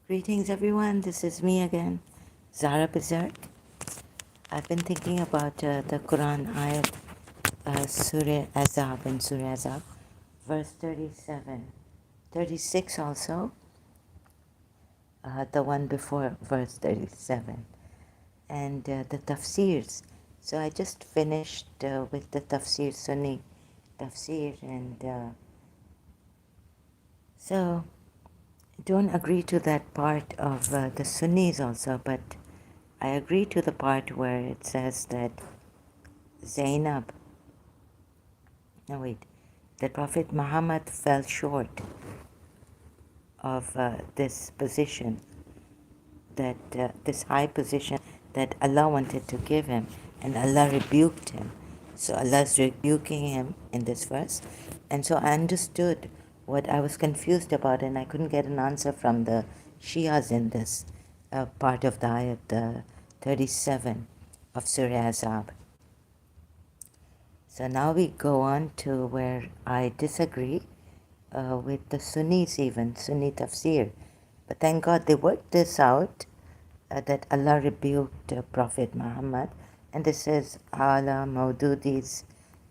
Greetings, everyone. This is me again, Zara Berserk. I've been thinking about the Quran ayat, Surah Azab and Surah Azab, verse 37, 36 also, the one before verse 37, and the tafsirs. So I just finished with the tafsir, Sunni tafsir, and so don't agree to that part of the Sunnis also, but I agree to the part where it says that Zainab, no wait, that Prophet Muhammad fell short of this position, that this high position that Allah wanted to give him, and Allah rebuked him. So Allah is rebuking him in this verse, and so I understood what I was confused about, and I couldn't get an answer from the Shias in this part of the ayat 37 of Surah Azab. So now we go on to where I disagree with the Sunnis, even Sunni tafsir. But thank God they worked this out, that Allah rebuked Prophet Muhammad. And this is Ala Maududi's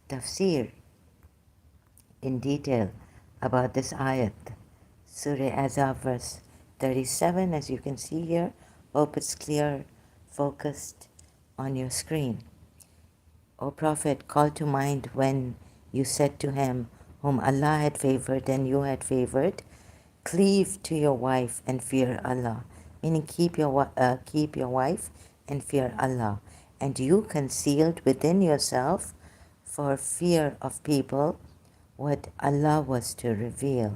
tafsir in detail about this ayat. Surah Azab verse 37, as you can see here. Hope it's clear, focused on your screen. O Prophet, call to mind when you said to him, whom Allah had favored and you had favored, cleave to your wife and fear Allah. Meaning keep your wife and fear Allah. And you concealed within yourself for fear of people what Allah was to reveal.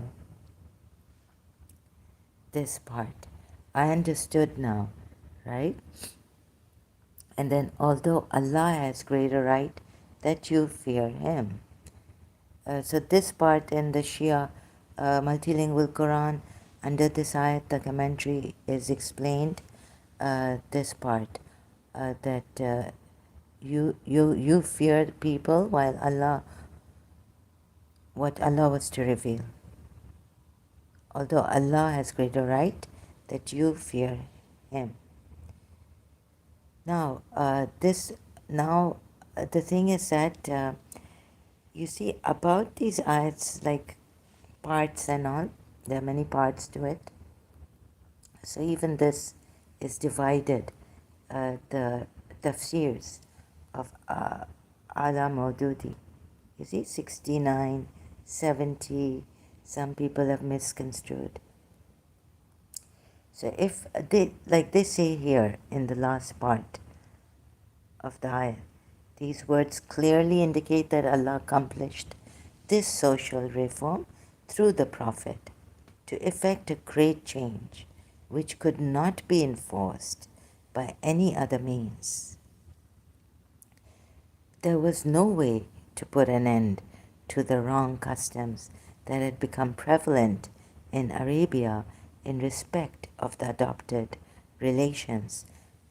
This part. I understood now, right? And then, although Allah has greater right that you fear Him. So this part in the Shia multilingual Quran, under this ayat, the commentary is explained. This part that you fear people while what Allah was to reveal. Although Allah has greater right that you fear Him. Now, the thing is that you see about these ayats, like parts and all, there are many parts to it. So even this is divided, the tafsirs of Ala Maududi. You see, 69, 70, some people have misconstrued. So if they, like they say here in the last part of the ayah, these words clearly indicate that Allah accomplished this social reform through the Prophet to effect a great change which could not be enforced by any other means. There was no way to put an end to the wrong customs that had become prevalent in Arabia in respect of the adopted relations,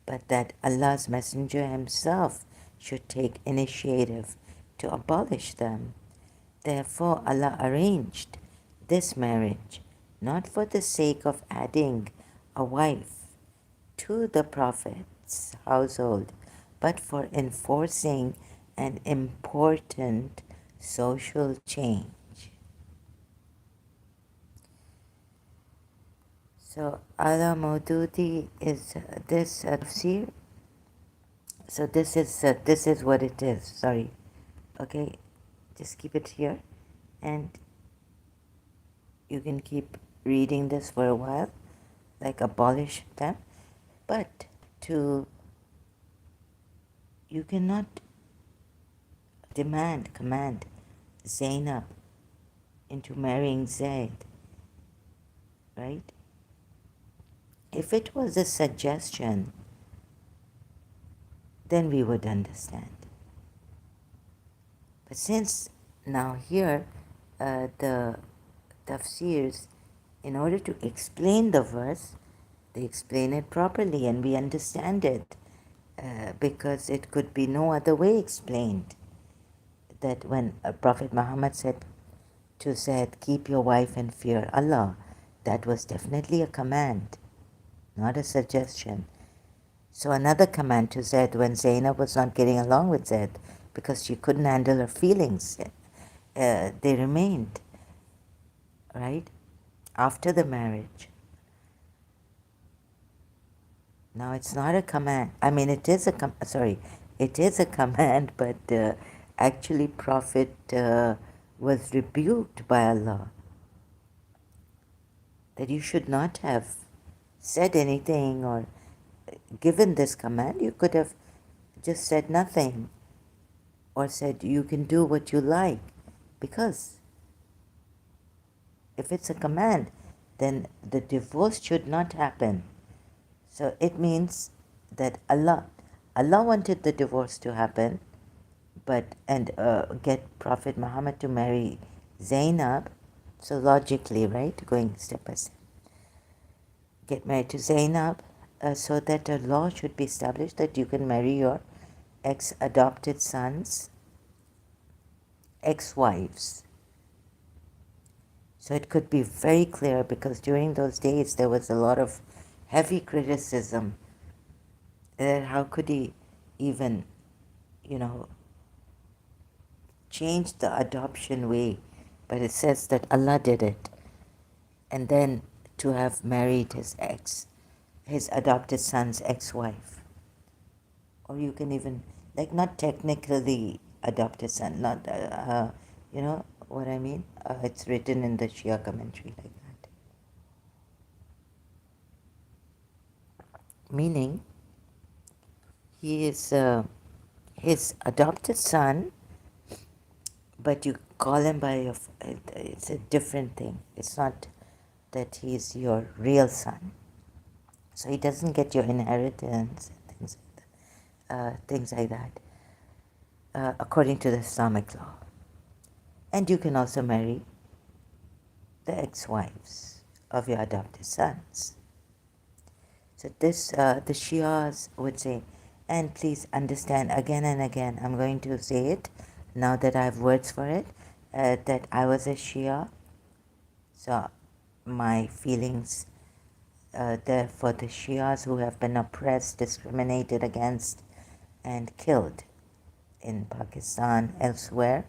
but that Allah's Messenger himself should take initiative to abolish them. Therefore Allah arranged this marriage not for the sake of adding a wife to the Prophet's household, but for enforcing an important social change. So Ala Maududi is this tafsir. So this is what it is. Sorry, okay, just keep it here, and you can keep reading this for a while, like abolish them, but you cannot command Zainab into marrying Zaid, right? If it was a suggestion, then we would understand. But since now here, the tafsirs, in order to explain the verse, they explain it properly and we understand it because it could be no other way explained. That when Prophet Muhammad said to Zaid, keep your wife and fear Allah, that was definitely a command. not a suggestion. So another command to Zaid when Zainab was not getting along with Zaid because she couldn't handle her feelings, they remained, right, after the marriage. Now it's not a command. I mean, it is a it is a command, but actually, Prophet was rebuked by Allah that you should not have said anything or given this command. You could have just said nothing or said you can do what you like, because if it's a command, then the divorce should not happen. So it means that Allah wanted the divorce to happen, but and get Prophet Muhammad to marry Zainab. So logically, right, going step by step, get married to Zainab, so that a law should be established that you can marry your ex-adopted sons' ex-wives. So it could be very clear, because during those days there was a lot of heavy criticism that how could he even, you know, change the adoption way. But it says that Allah did it. And then to have married his adopted son's ex-wife. Or you can even, like, not technically adopted son, not, you know what I mean? It's written in the Shia commentary like that. Meaning, he is his adopted son, but you call him by your, it's a different thing. It's not that he's your real son. So he doesn't get your inheritance and things like that, according to the Islamic law. And you can also marry the ex-wives of your adopted sons. So this, the Shias would say, and please understand again and again, I'm going to say it now that I have words for it, that I was a Shia. So my feelings there for the Shias who have been oppressed, discriminated against, and killed in Pakistan, elsewhere.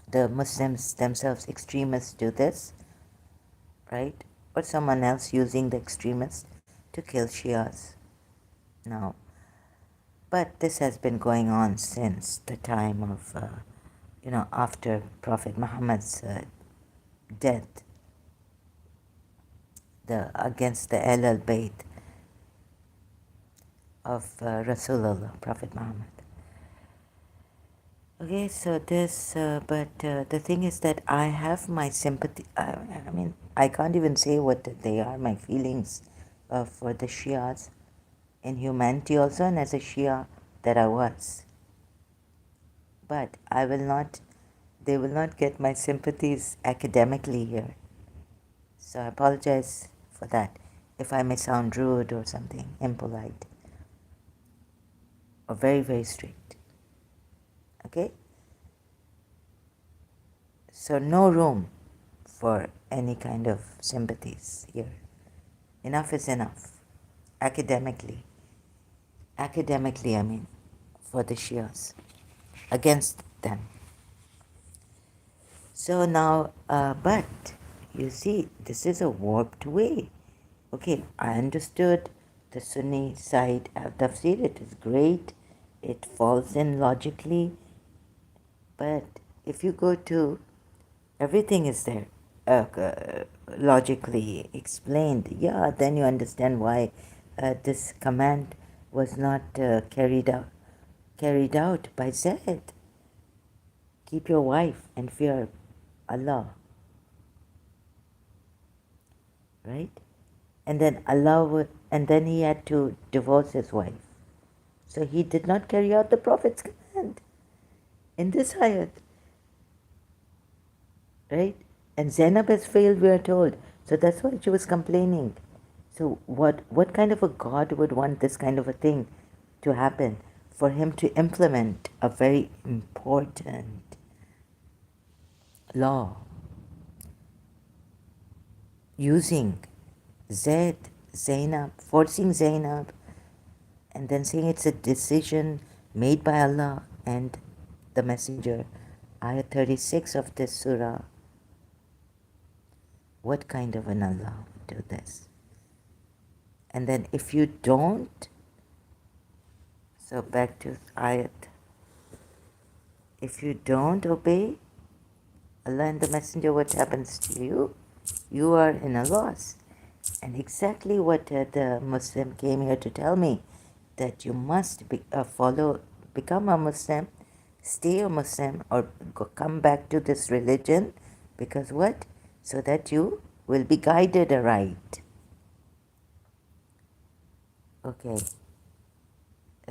The Muslims themselves, extremists, do this, right? Or someone else using the extremists to kill Shias. Now, but this has been going on since the time of, after Prophet Muhammad's death, against the Ahl al-Bayt of Rasulullah, Prophet Muhammad. Okay, so this, but the thing is that I have my sympathy. I mean, I can't even say what they are, my feelings for the Shias in humanity also, and as a Shia that I was. But they will not get my sympathies academically here. So I apologize for that if I may sound rude or something, impolite, or very, very strict. Okay? So no room for any kind of sympathies here. Enough is enough. Academically, I mean, for the Shias, against them. So now, but you see, this is a warped way. Okay, I understood the Sunni side of tafsir. It is great. It falls in logically. But if you go to, everything is there, logically explained. Yeah, then you understand why this command was not carried out by Zaid. Keep your wife and fear Allah. Right? And then he had to divorce his wife. So he did not carry out the Prophet's command in this ayat. Right? And Zainab has failed, we are told. So that's why she was complaining. So what kind of a God would want this kind of a thing to happen? For him to implement a very important law using Zaid, Zainab, forcing Zainab, and then saying it's a decision made by Allah and the Messenger. Ayah 36 of this surah. What kind of an Allah would do this? And then if you don't, so back to ayat, if you don't obey Allah and the Messenger, what happens to you? You are in a loss. And exactly what the Muslim came here to tell me, that you must become a Muslim, stay a Muslim, or come back to this religion, because what? So that you will be guided aright. Okay,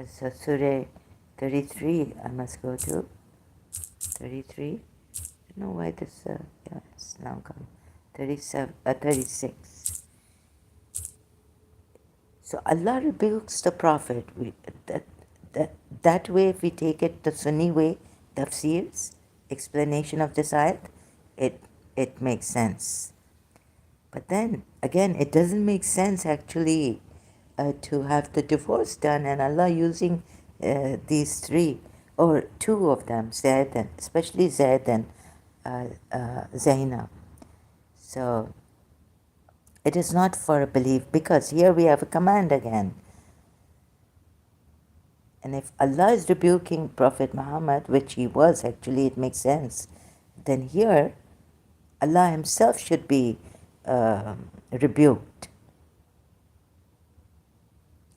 so Surah 33, I must go to 33. I don't know why this, yeah, it's now gone. 36. So Allah rebukes the Prophet. That way, if we take it the Sunni way, tafsir's explanation of this ayat, it makes sense. But then, again, it doesn't make sense actually to have the divorce done and Allah using these three, or two of them, Zayd and, especially Zayd and Zainab. So, it is not for a belief, because here we have a command again. And if Allah is rebuking Prophet Muhammad, which he was actually, it makes sense, then here Allah himself should be rebuked.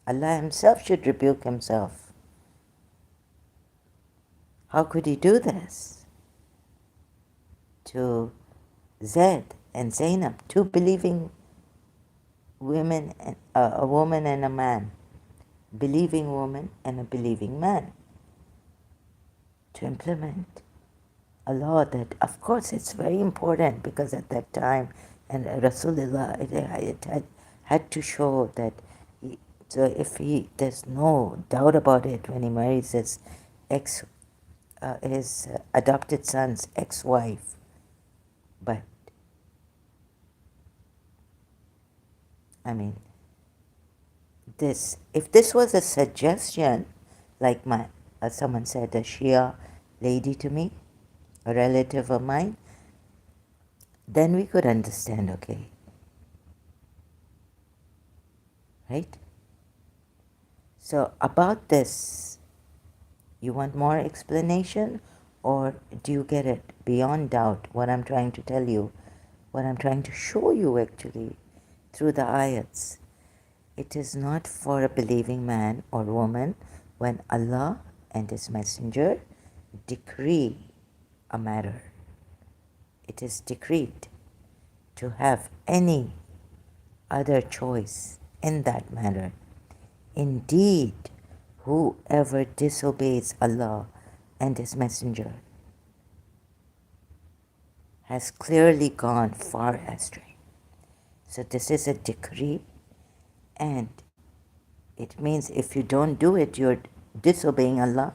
Allah himself should rebuke himself. How could he do this to Zayd and Zainab, two believing women, a woman and a man, believing woman and a believing man, to implement a law that, of course, it's very important, because at that time, and Rasulullah, it had to show that, so if there's no doubt about it, when he marries his adopted son's ex-wife, but, I mean, if this was a suggestion, like someone said, a Shia lady to me, a relative of mine, then we could understand, okay. Right? So about this, you want more explanation, or do you get it beyond doubt, what I'm trying to tell you, what I'm trying to show you actually through the ayats? It is not for a believing man or woman when Allah and His Messenger decree a matter. It is decreed to have any other choice in that matter. Indeed, whoever disobeys Allah and His Messenger has clearly gone far astray. So this is a decree, and it means if you don't do it, you're disobeying Allah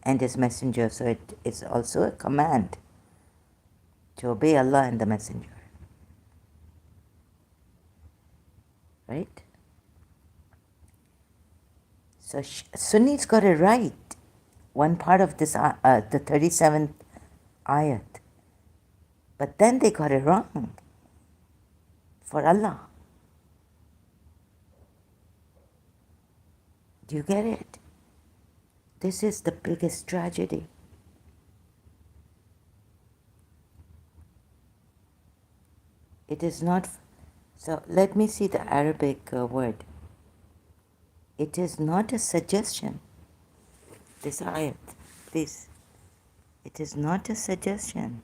and His Messenger. So it is also a command to obey Allah and the Messenger. Right? So Sunnis got it right. One part of this, the 37th ayat. But then they got it wrong for Allah. Do you get it? This is the biggest tragedy. It is not. So let me see the Arabic word. It is not a suggestion. This ayat, please. It is not a suggestion.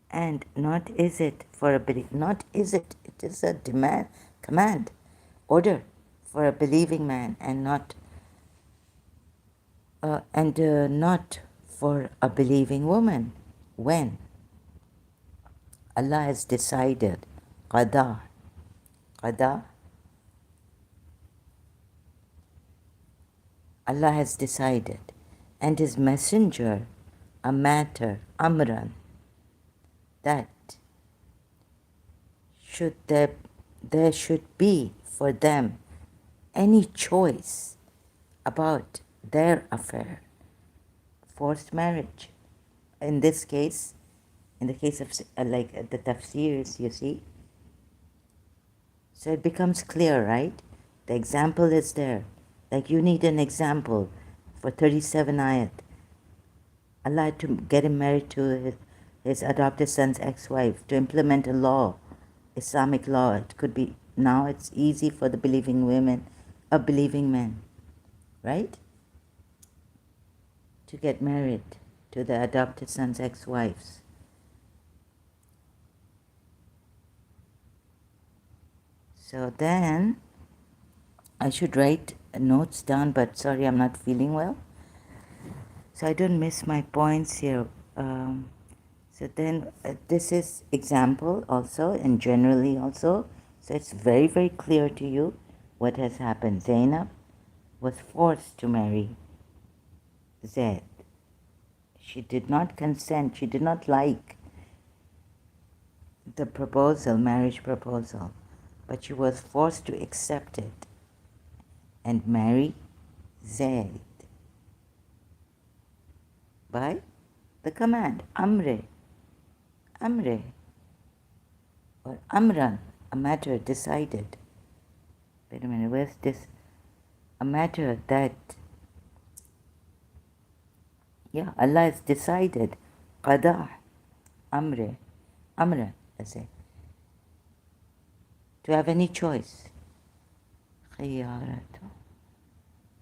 And not is it for a belief. Not is it. It is a demand, command, order for a believing man, and not for a believing woman. When Allah has decided, qada, Allah has decided, and His Messenger, a matter, amran, that should there there should be for them any choice about their affair. Forced marriage. In this case, in the case of the tafsirs, you see. So it becomes clear, right? The example is there. Like you need an example for 37 ayat. Allah to get him married to his adopted son's ex-wife, to implement a law, Islamic law. It could be, now it's easy for the believing women, believing men, right? To get married to the adopted son's ex-wives. So then, I should write notes down, but sorry, I'm not feeling well. So I don't miss my points here. So then this is example also, and generally also. So it's very, very clear to you what has happened. Zainab was forced to marry Zaid. She did not consent. She did not like the proposal, marriage proposal, but she was forced to accept it and marry Zaid by the command, Amre, or Amran, a matter decided. Wait a minute, where's this? A matter that, Allah has decided. Qada, Amre, Amran, I say. To have any choice. Khiyaratu.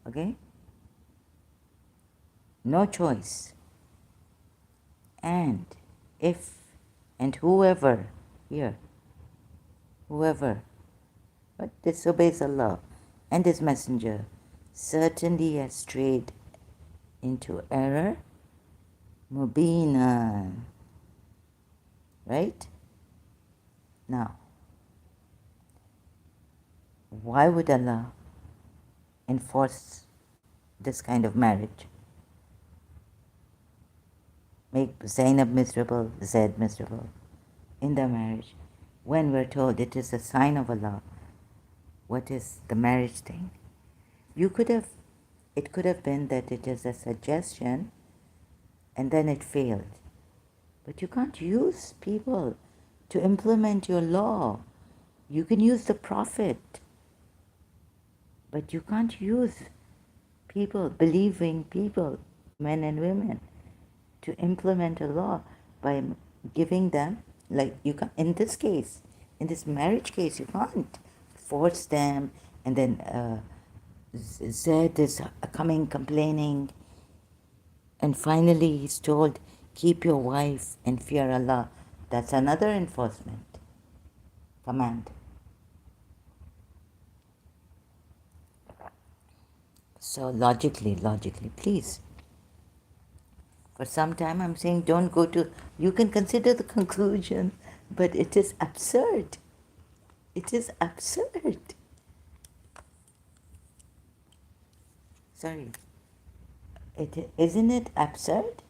Okay? No choice. And if and whoever but disobeys Allah and His Messenger certainly has strayed into error, mubina. Right? Now, why would Allah enforce this kind of marriage? Make Zainab miserable, Zaid miserable in their marriage, when we're told it is a sign of Allah. What is the marriage thing? It could have been that it is a suggestion and then it failed. But you can't use people to implement your law. You can use the Prophet, but you can't use people, believing people, men and women, to implement a law by giving them, like you can, in this case, in this marriage case, you can't force them, and then Zaid is coming complaining, and finally he's told, keep your wife and fear Allah. That's another enforcement, command. So logically, please. For some time I'm saying don't go to, you can consider the conclusion, but it is absurd. It is absurd. Sorry. Isn't it absurd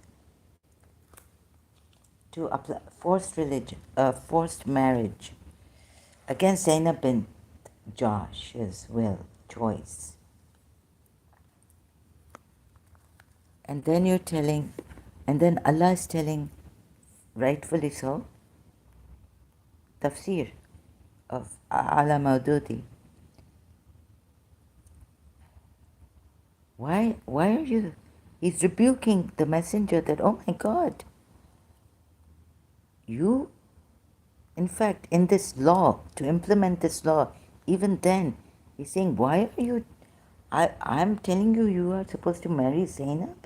to apply forced marriage against Zainab bint Jahsh's choice? And then and then Allah is telling, rightfully so, tafsir of Ala Maududi. Why are you? He's rebuking the messenger that, oh my God, you, in fact, in this law, to implement this law, even then, he's saying, why are you, I'm telling you, you are supposed to marry Zainab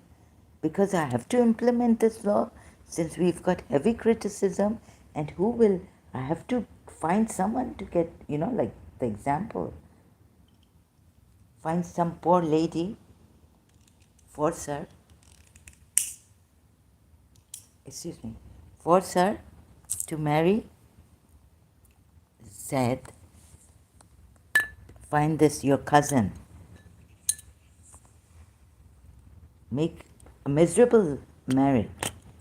because I have to implement this law since we've got heavy criticism, and I have to find someone to get, like the example, find some poor lady, force her to marry Zaid. Find this your cousin, make a miserable marriage.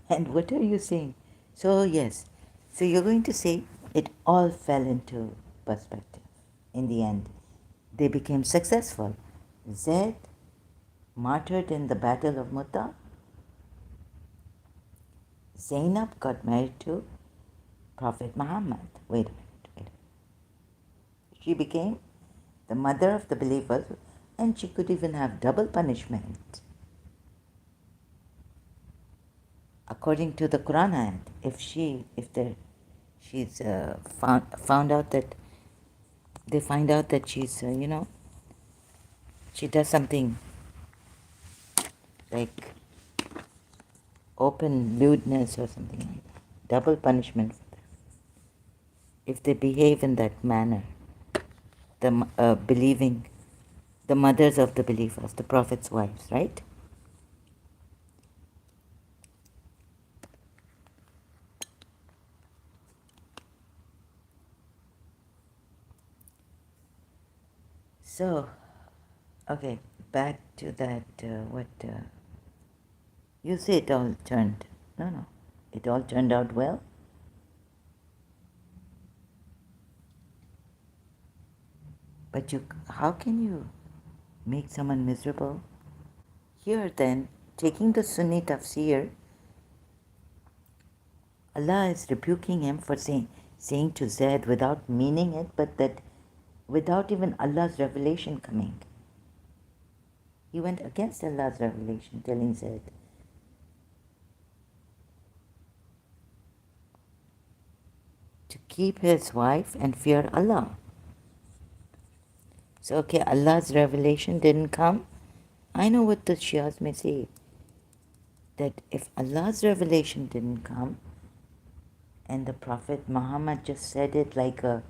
And what are you saying? So yes, so you're going to say it all fell into perspective. In the end, they became successful. Zaid martyred in the Battle of Muta. Zainab got married to Prophet Muhammad. Wait a minute. She became the mother of the believers, and she could even have double punishment. According to the Quran ayat, if she's found out that they find out that she's she does something like open lewdness or something like that, double punishment for them if they behave in that manner. The believing, the mothers of the believers, the Prophet's wives, right? So, okay, back to that. You say it all turned. No, it all turned out well. But how can you make someone miserable? Here then, taking the Sunni tafsir, Allah is rebuking him for saying to Zaid without meaning it, but that without even Allah's revelation coming. He went against Allah's revelation, telling Zaid to keep his wife and fear Allah. So, okay, Allah's revelation didn't come. I know what the Shias may say, that if Allah's revelation didn't come, and the Prophet Muhammad just said it like a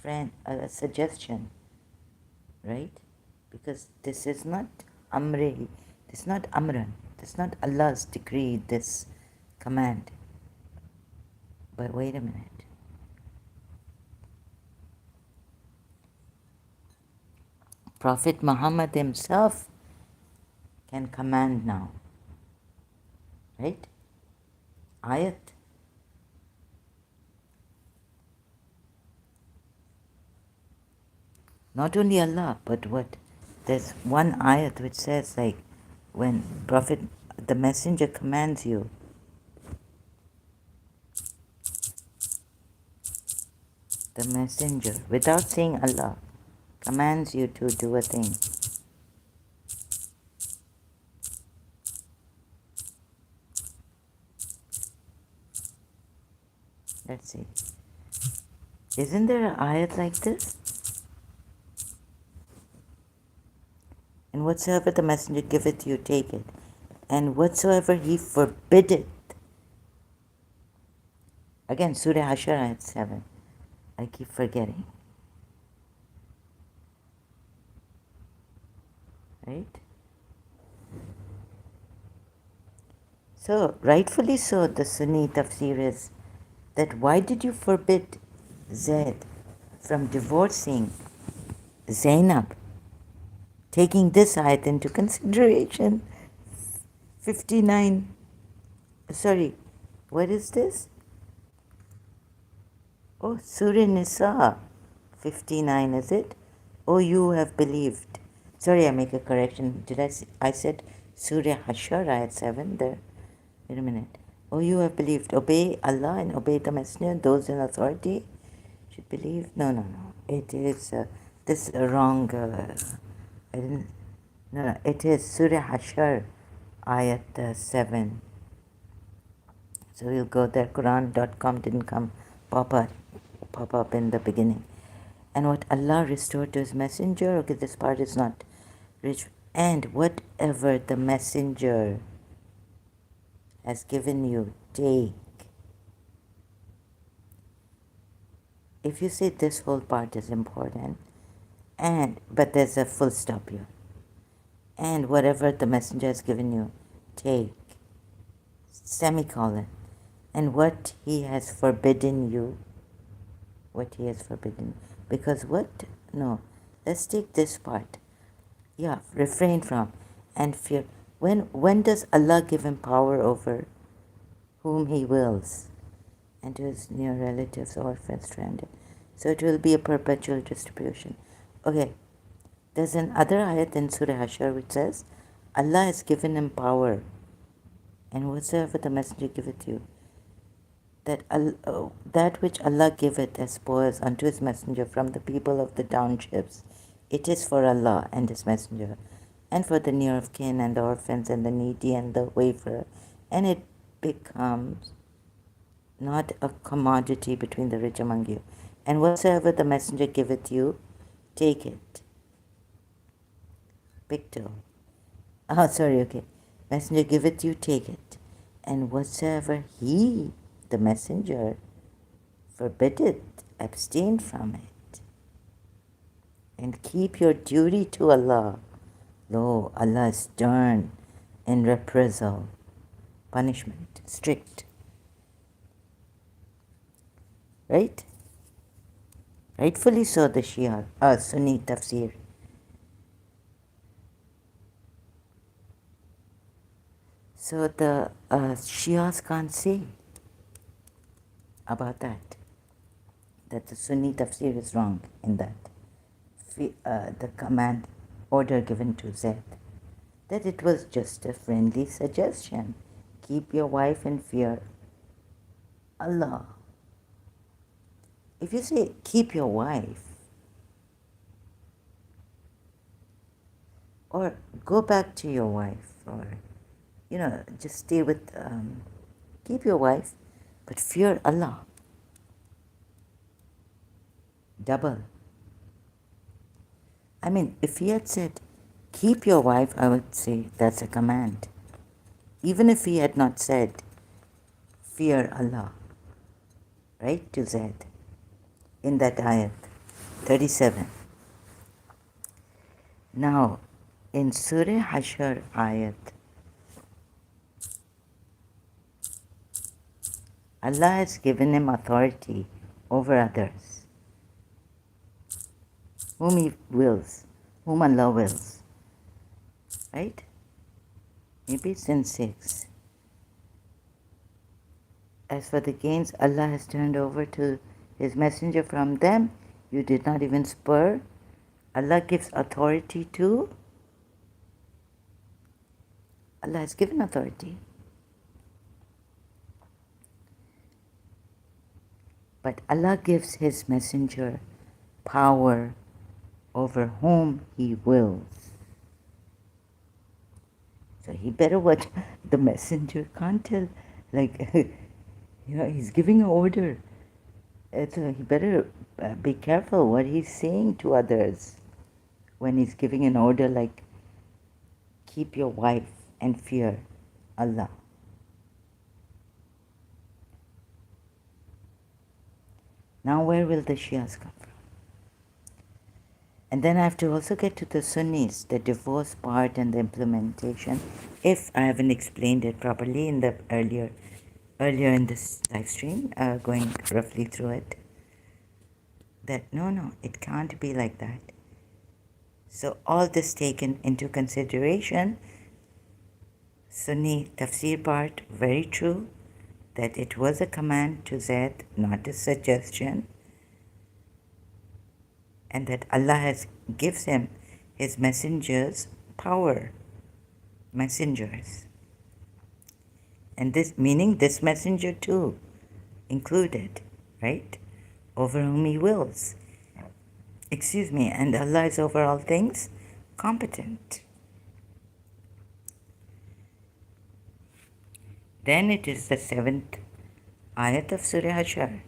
friend, a suggestion, right? Because this is not Amri, this is not Amran, this is not Allah's decree, this command. But wait a minute. Prophet Muhammad himself can command now, right? Ayat. Not only Allah, but what? There's one ayat which says, like, when Prophet, the messenger commands you, the messenger, without saying Allah, commands you to do a thing. Let's see. Isn't there an ayat like this? And whatsoever the messenger giveth you, take it. And whatsoever he forbiddeth. Again, Surah Hashar ayat 7. I keep forgetting. Right? So, rightfully so, the Sunni tafsir is that why did you forbid Zaid from divorcing Zainab? Taking this ayat into consideration, 59, sorry, what is this? Oh, Surah Nisa, 59, is it? Oh, you have believed. Sorry, I make a correction. I said Surah Hashar, ayat 7 there. Wait a minute. Oh, you have believed. Obey Allah and obey the Messenger. Those in authority should believe. No. It is, this is wrong. I didn't. No. It is Surah Hashar, ayat 7. So we'll go there. Quran.com didn't pop up in the beginning. And what Allah restored to his messenger, okay, this part is not rich. And whatever the messenger has given you, take. If you say this whole part is important, but there's a full stop here. And whatever the messenger has given you, take. Semicolon. And what he has forbidden you, because what? No. Let's take this part. Yeah, refrain from and fear. When does Allah give him power over whom he wills? And to his near relatives, orphans, stranded. So it will be a perpetual distribution. Okay, there's another ayat in Surah Hashar which says, Allah has given him power, and whatsoever the messenger giveth you, that which Allah giveth as spoils unto his messenger from the people of the townships, it is for Allah and his messenger, and for the near of kin and the orphans and the needy and the wafer, and it becomes not a commodity between the rich among you. And whatsoever the messenger giveth you, take it. Picto. Oh, sorry, okay. Messenger giveth you, take it. And whatsoever he, the messenger, forbiddeth, abstain from it. And keep your duty to Allah. Lo, Allah is stern in reprisal, punishment, strict. Right? Rightfully so, the Sunni tafsir. So the Shias can't say about that the Sunni tafsir is wrong in that. The command order given to Zayd, that it was just a friendly suggestion. Keep your wife in fear Allah. If you say keep your wife, or go back to your wife, or just stay with, keep your wife, but fear Allah. Double. I mean, if he had said keep your wife, I would say that's a command. Even if he had not said fear Allah, right, to Zayd, in that ayat 37. Now, in Surah Hashar ayat, Allah has given him authority over others, whom He wills, whom Allah wills, right? Maybe it's in 6. As for the gains Allah has turned over to His messenger from them, you did not even spur. Allah gives authority to. Allah has given authority. But Allah gives His messenger power over whom He wills. So he better watch. The messenger can't tell, he's giving an order. So he better be careful what he's saying to others when he's giving an order like, keep your wife and fear Allah. Now where will the Shias come from? And then I have to also get to the Sunnis, the divorce part and the implementation, if I haven't explained it properly in the earlier in this live stream, going roughly through it, that no, it can't be like that. So all this taken into consideration, Sunni tafsir part, very true, that it was a command to Zayd, not a suggestion, and that Allah gives him His messengers power, messengers. And this, meaning this messenger too, included, right? Over whom He wills. And Allah is over all things competent. Then it is the 7th ayat of Surah Hashar.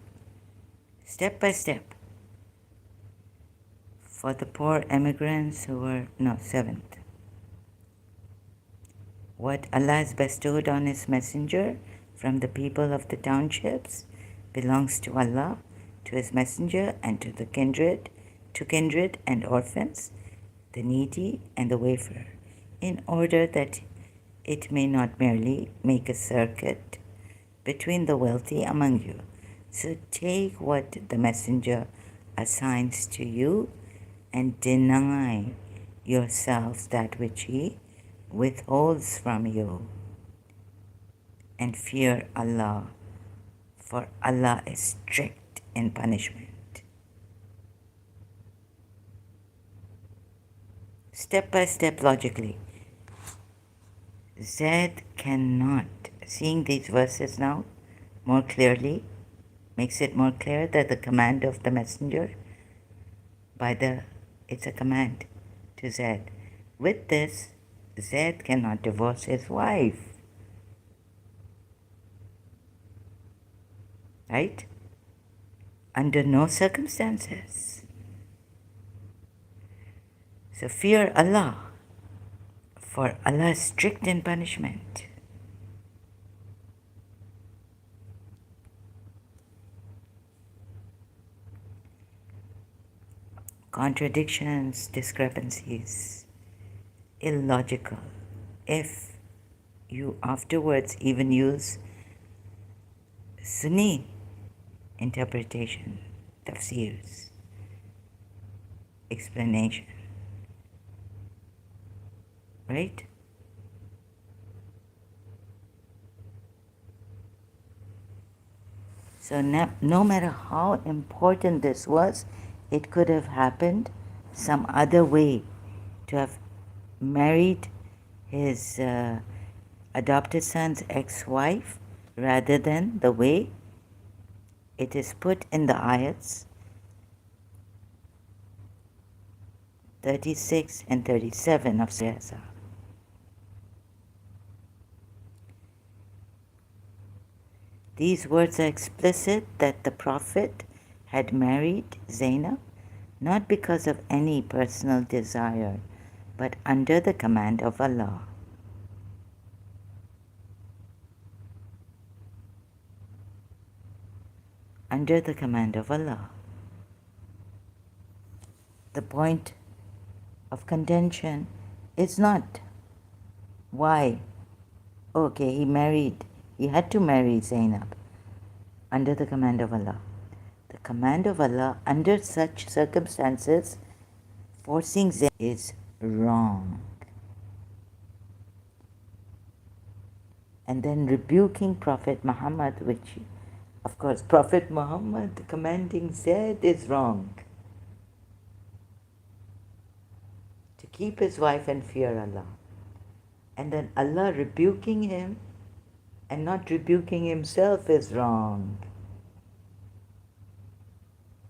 Step by step. For the poor immigrants who were, 7th. What Allah has bestowed on His messenger from the people of the townships belongs to Allah, to His messenger, and to kindred and orphans, the needy and the wafer, in order that it may not merely make a circuit between the wealthy among you. So take what the messenger assigns to you and deny yourselves that which he withholds from you. And fear Allah, for Allah is strict in punishment. step by step logically. Zaid cannot, seeing these verses now more clearly, makes it more clear that the command of the messenger it's a command to Zaid. With this, Zaid cannot divorce his wife. Right? Under no circumstances. So fear Allah, for Allah is strict in punishment. Contradictions, discrepancies, illogical. If you afterwards even use Sunni interpretation, tafsirs, explanation, right? So no matter how important this was, it could have happened some other way, to have married his adopted son's ex-wife rather than the way it is put in the ayats 36 and 37 of Surah. These words are explicit that the Prophet had married Zainab not because of any personal desire, but under the command of Allah. Under the command of Allah. The point of contention is not why, okay, he had to marry Zainab under the command of Allah. The command of Allah under such circumstances, forcing Zainab is wrong. And then rebuking Prophet Muhammad, which, of course, Prophet Muhammad commanding Zaid is wrong. To keep his wife and fear Allah. And then Allah rebuking him and not rebuking himself is wrong.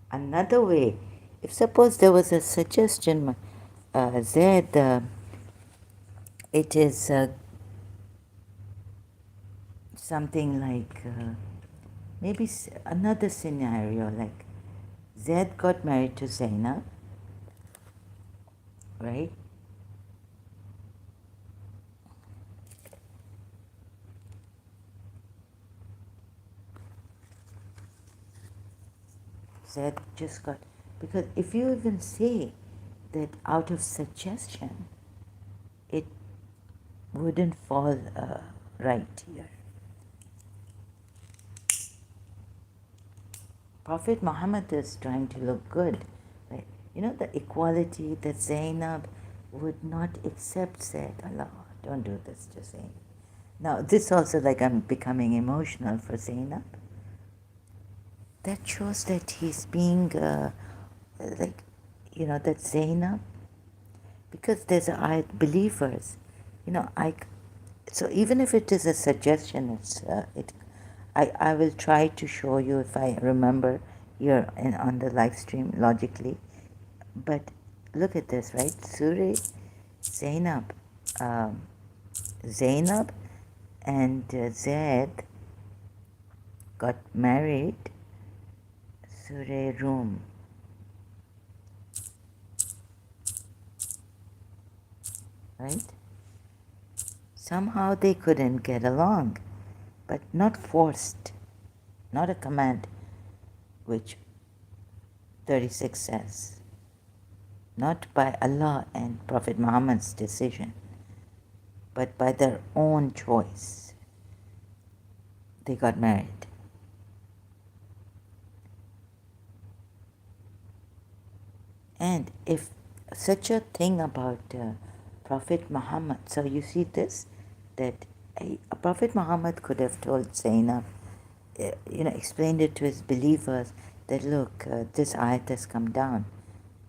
Another way, if suppose there was a suggestion, Zaid, it is something like, maybe another scenario, like Zaid got married to Zainab, right? Zaid just got, because if you even say that out of suggestion, it wouldn't fall right here. Prophet Muhammad is trying to look good. Right? You know, the equality that Zainab would not accept, said, Allah, don't do this to Zainab. Now, this also, like, I'm becoming emotional for Zainab. That shows that he's being, like, you know, that Zainab, because there's believers, you know, so even if it is a suggestion, I will try to show you if I remember here on the live stream logically. But look at this, right? Surah Zainab, Zainab and Zaid got married. Surah Rum. Right? Somehow they couldn't get along, but not forced, not a command, which 36 says, not by Allah and Prophet Muhammad's decision, but by their own choice. They got married. And if such a thing about Prophet Muhammad, so you see this, that Prophet Muhammad could have told Zainab, explained it to his believers that look, this ayat has come down.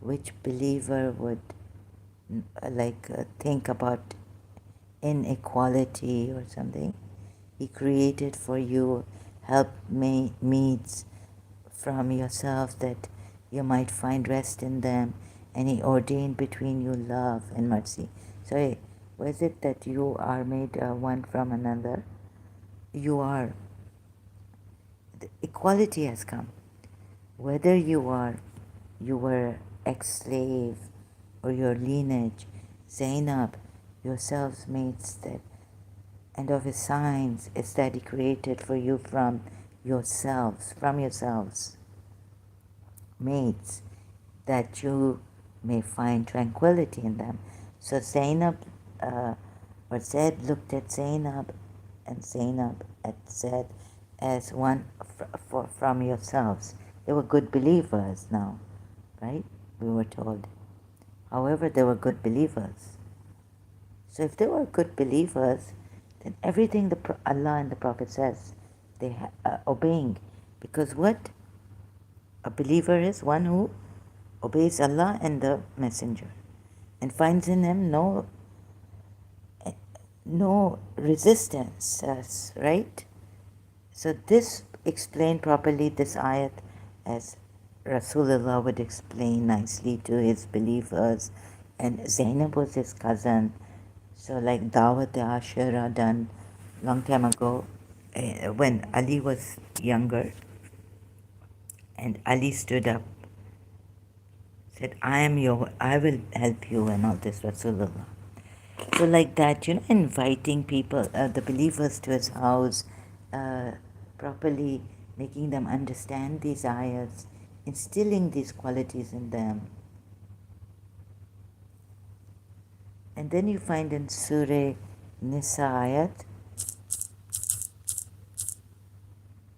Which believer would think about inequality or something. He created for you help meets from yourself that you might find rest in them, and He ordained between you love and mercy. Sorry, was it that you are made one from another? You are. The equality has come. Whether you were ex-slave or your lineage, Zainab, yourselves mates that, and of His signs is that He created for you from yourselves, mates, that you may find tranquility in them. So Zainab, or Zaid looked at Zainab, and Zainab at Zaid as one from yourselves. They were good believers now, right? We were told. However, they were good believers. So if they were good believers, then everything Allah and the Prophet says, they obeying. Because what a believer is? One who obeys Allah and the Messenger and finds in him no resistance, right? So this explained properly this ayat as Rasulullah would explain nicely to his believers, and Zainab was his cousin. So like Dawat-e-Ashura done long time ago, when Ali was younger, and Ali stood up, said, I will help you and all this, Rasulullah. So like that, inviting people, the believers to his house, properly making them understand these ayahs, instilling these qualities in them. And then you find in Surah Nisa ayat,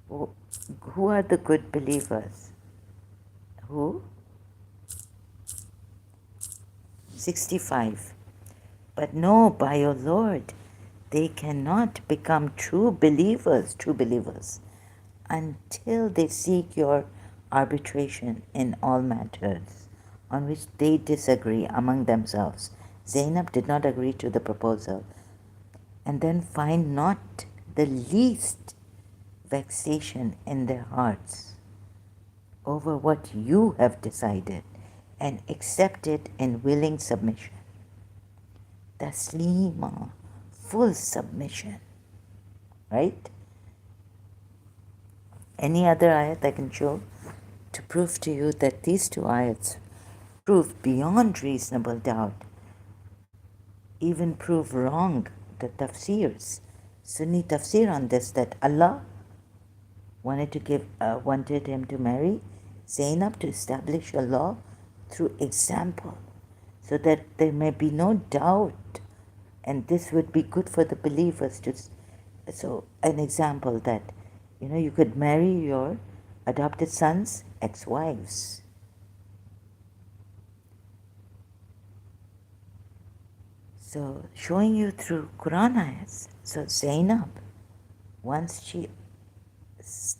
who are the good believers? Who? 65. But no, by your Lord, they cannot become true believers, until they seek your arbitration in all matters on which they disagree among themselves. Zainab did not agree to the proposal, and then find not the least vexation in their hearts over what you have decided, and accept it in willing submission. Taslima, full submission, right? Any other ayat I can show to prove to you that these two ayats prove beyond reasonable doubt, even prove wrong the tafsirs, Sunni tafsir on this, that Allah wanted him to marry Zainab to establish a law through example, so that there may be no doubt, and this would be good for the believers to. So an example that you could marry your adopted son's ex-wives. So showing you through Quran ayats. So Zainab, once she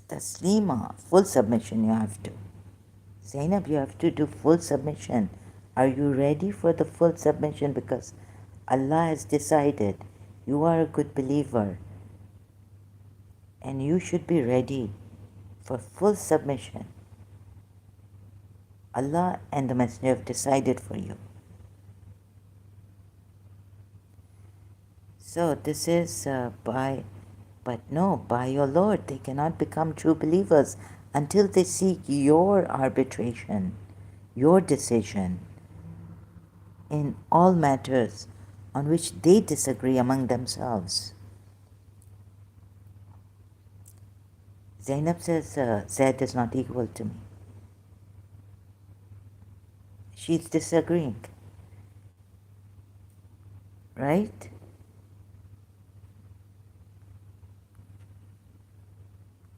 taslima, full submission you have to. Zainab, you have to do full submission. Are you ready for the full submission? Because Allah has decided you are a good believer, and you should be ready for full submission. Allah and the Messenger have decided for you. So this is by your Lord, they cannot become true believers until they seek your arbitration, your decision in all matters on which they disagree among themselves. Zainab says, Zaid is not equal to me. She's disagreeing, right?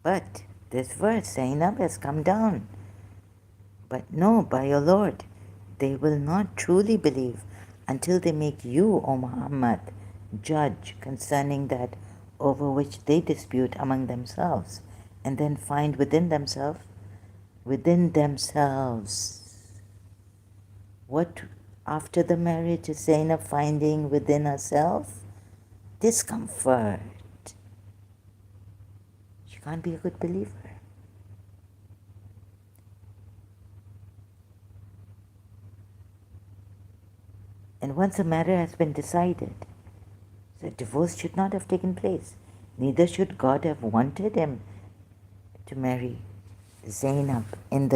But this verse, Zainab has come down. But no, by your Lord, they will not truly believe until they make you, O Muhammad, judge concerning that over which they dispute among themselves, and then find within themselves what after the marriage is Zainab finding within herself discomfort. She can't be a good believer. And once a matter has been decided, the divorce should not have taken place. Neither should God have wanted him to marry Zainab in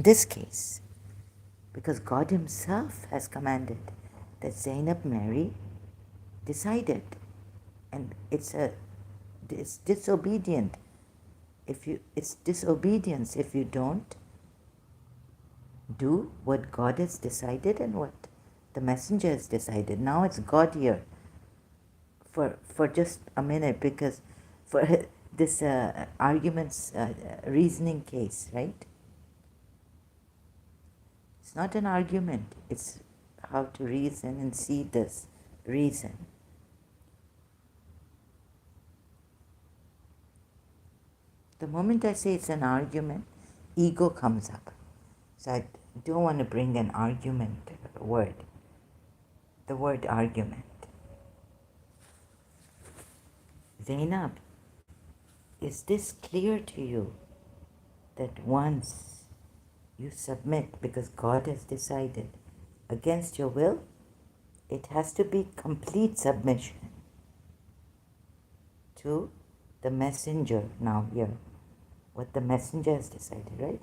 this case, because God himself has commanded that Zainab marry decided, and it's disobedient it's disobedience if you don't do what God has decided and what the messenger has decided. Now it's God here for just a minute, because for this arguments reasoning case, right? It's not an argument, it's how to reason and see this reason. The moment I say it's an argument, ego comes up. So I don't want to bring an argument word, the word argument. Zainab, is this clear to you that once you submit because God has decided against your will, it has to be complete submission to the messenger now here, what the messenger has decided, right?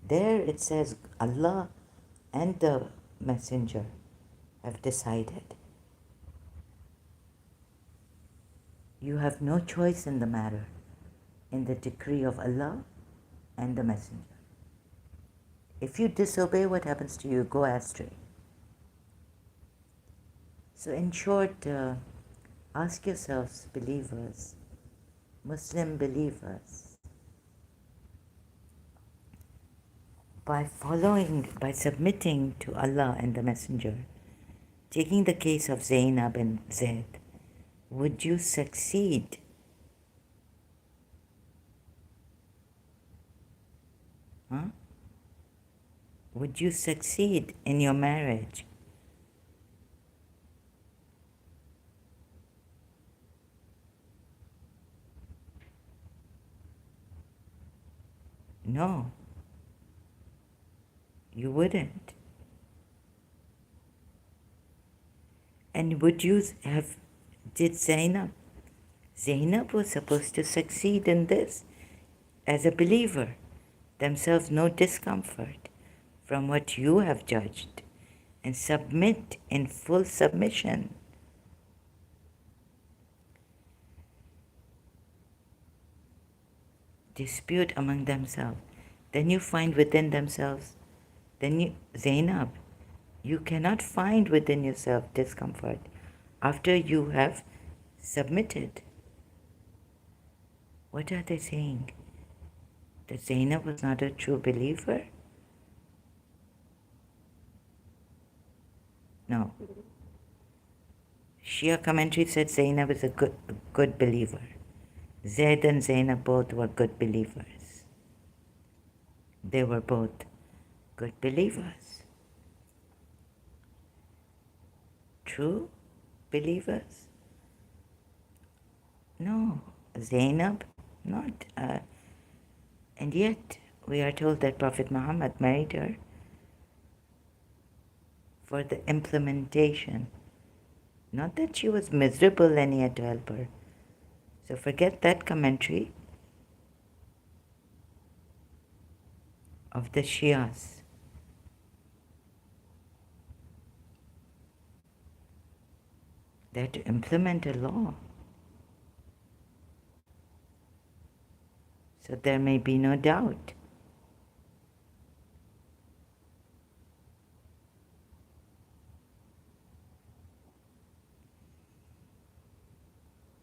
There it says Allah and the messenger have decided. You have no choice in the matter, in the decree of Allah and the messenger. If you disobey, what happens to you? Go astray. So in short, ask yourselves, believers, Muslim believers, by submitting to Allah and the messenger, taking the case of Zainab and Zaid, would you succeed? Huh? Would you succeed in your marriage? No, you wouldn't. And would you have, did Zainab? Zainab was supposed to succeed in this as a believer, themselves no discomfort from what you have judged, and submit in full submission. Dispute among themselves. Then you find within themselves, Zainab, you cannot find within yourself discomfort after you have submitted. What are they saying? That Zainab was not a true believer? No. Shia commentary said Zainab is a good believer. Zaid and Zainab both were good believers. They were both good believers. True believers? No. Zainab, not. And yet, we are told that Prophet Muhammad married her for the implementation. Not that she was miserable and he had to help her. So forget that commentary of the Shias. They had to implement a law. So there may be no doubt.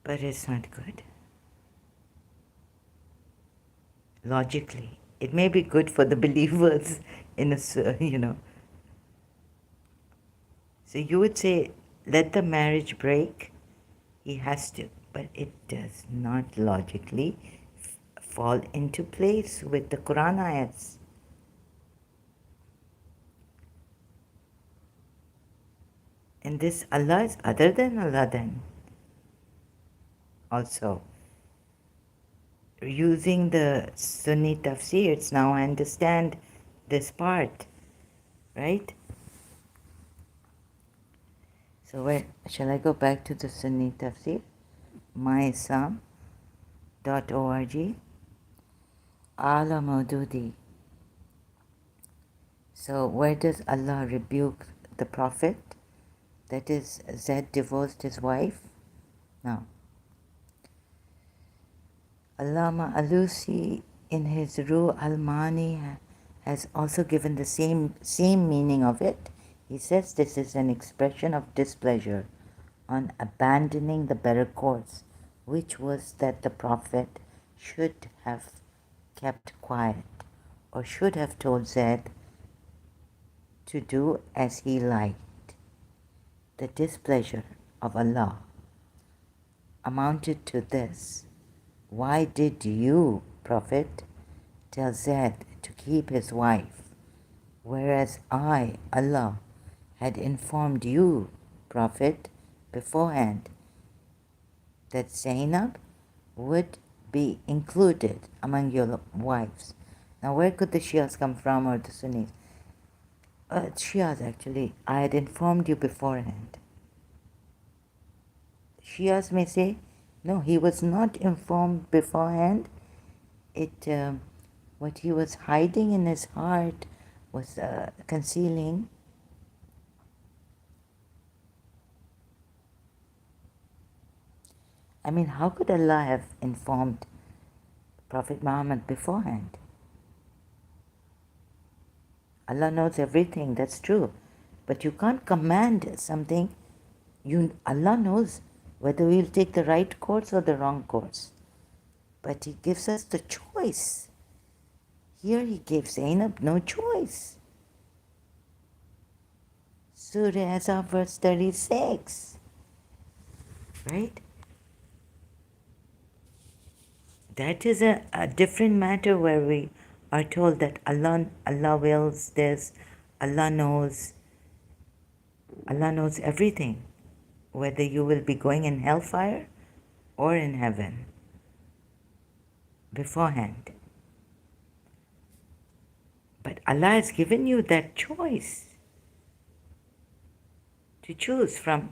But it's not good. Logically, it may be good for the believers in a, So you would say, let the marriage break. He has to, but it does not logically fall into place with the Quran ayats. And this Allah is other than Allah then. Also, using the Sunni tafsirs, now I understand this part, right? So where shall I go back to the Sunni tafsir? myislam.org. Ala Maududi. So where does Allah rebuke the Prophet? That is, Zaid divorced his wife? No. Allama Alusi in his Ruh al-Mani has also given the same meaning of it. He says this is an expression of displeasure on abandoning the better course, which was that the Prophet should have kept quiet or should have told Zaid to do as he liked. The displeasure of Allah amounted to this: why did you, Prophet, tell Zaid to keep his wife, whereas I, Allah, had informed you, Prophet, beforehand that Zainab would be included among your wives? Now, where could the Shias come from, or the Sunnis? Shias, actually. I had informed you beforehand. Shias may say, no, he was not informed beforehand. What he was hiding in his heart was concealing. I mean, how could Allah have informed Prophet Muhammad beforehand? Allah knows everything, that's true. But you can't command something. Allah knows whether we'll take the right course or the wrong course. But He gives us the choice. Here He gave Zainab no choice. Surah Azab verse 36. Right? That is a different matter where we are told that Allah wills this, Allah knows everything, whether you will be going in hellfire or in heaven beforehand. But Allah has given you that choice to choose from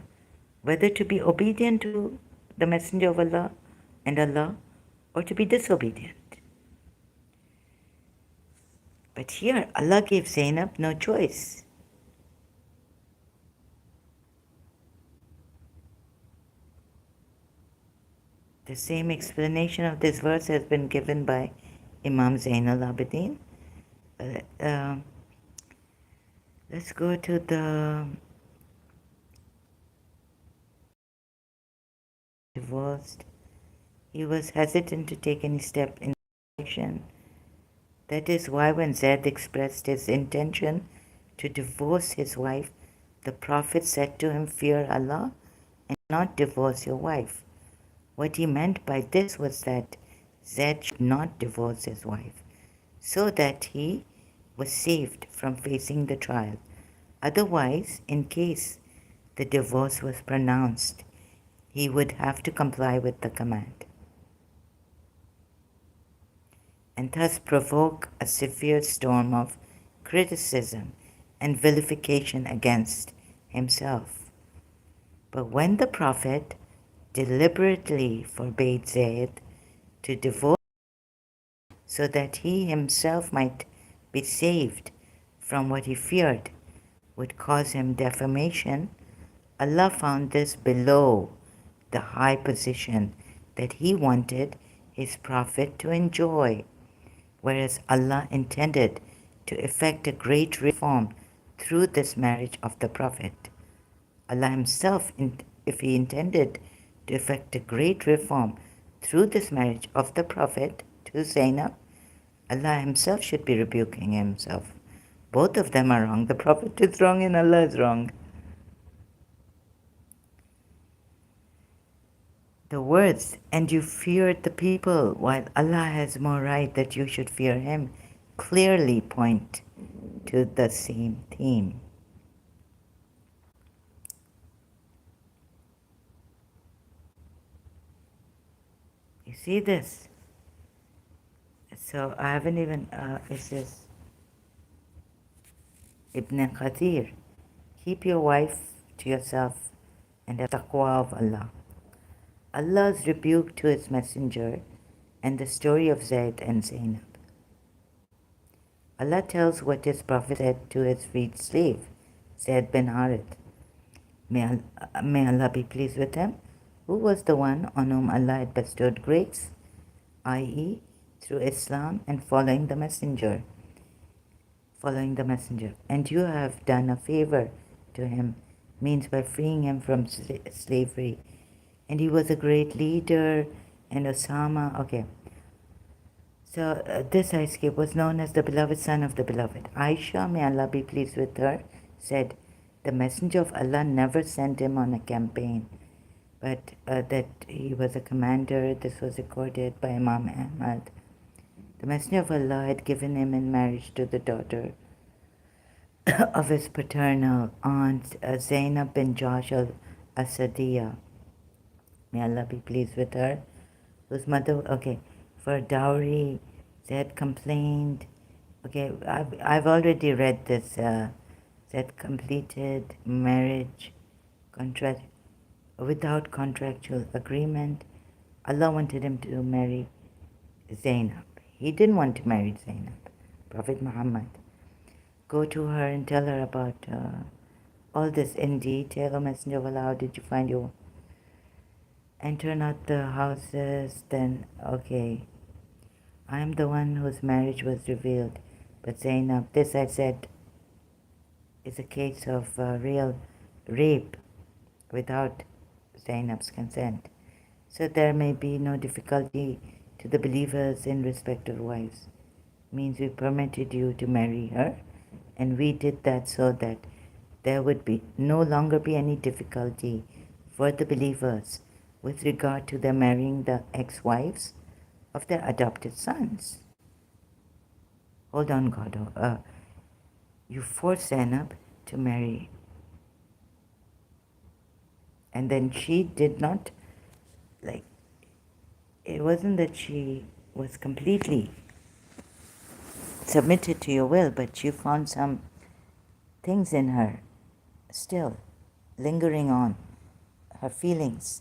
whether to be obedient to the Messenger of Allah and Allah or to be disobedient. But here Allah gave Zainab no choice. The same explanation of this verse has been given by Imam Zain al-Abidin. Let's go to the divorced. He was hesitant to take any step in action. That is why when Zaid expressed his intention to divorce his wife, the Prophet said to him, fear Allah and not divorce your wife. What he meant by this was that Zaid should not divorce his wife, so that he was saved from facing the trial. Otherwise, in case the divorce was pronounced, he would have to comply with the command, and thus provoke a severe storm of criticism and vilification against himself. But when the Prophet deliberately forbade Zayd to divorce so that he himself might be saved from what he feared would cause him defamation, Allah found this below the high position that He wanted His Prophet to enjoy, whereas Allah intended to effect a great reform through this marriage of the Prophet. Allah Himself, if He intended to effect a great reform through this marriage of the Prophet to Zainab, Allah Himself should be rebuking Himself. Both of them are wrong. The Prophet is wrong and Allah is wrong. The words, and you feared the people, while Allah has more right that you should fear Him, clearly point to the same theme. You see this? So I haven't even, it says, Ibn Qadir, keep your wife to yourself and have taqwa of Allah. Allah's rebuke to his messenger and the story of Zayd and Zainab. Allah tells what his prophet said to his freed slave, Zayd bin Harith. May Allah be pleased with him, who was the one on whom Allah had bestowed grace, i.e., through Islam and following the messenger. And you have done a favor to him, means by freeing him from slavery. And he was a great leader, and Osama, okay. So this I skip was known as the beloved son of the beloved. Aisha, may Allah be pleased with her, said, the messenger of Allah never sent him on a campaign, but that he was a commander. This was recorded by Imam Ahmad. The messenger of Allah had given him in marriage to the daughter of his paternal aunt, Zainab bin Jash al-Asadiyah. May Allah be pleased with her, whose mother, okay, for dowry, they had complained. Okay, I've already read this. They had completed marriage contract without contractual agreement. Allah wanted him to marry Zainab. He didn't want to marry Zainab. Prophet Muhammad. Go to her and tell her about all this in detail. O Messenger of Allah, how did you find your... Enter not the houses, then, okay. I am the one whose marriage was revealed. But Zainab, this I said, is a case of real rape without Zainab's consent. So there may be no difficulty to the believers in respect of wives. Means we permitted you to marry her, and we did that so that there would be no longer be any difficulty for the believers with regard to their marrying the ex-wives of their adopted sons. Hold on, God. You forced Zainab to marry, and then she did not, like, it wasn't that she was completely submitted to your will, but you found some things in her still lingering on, her feelings,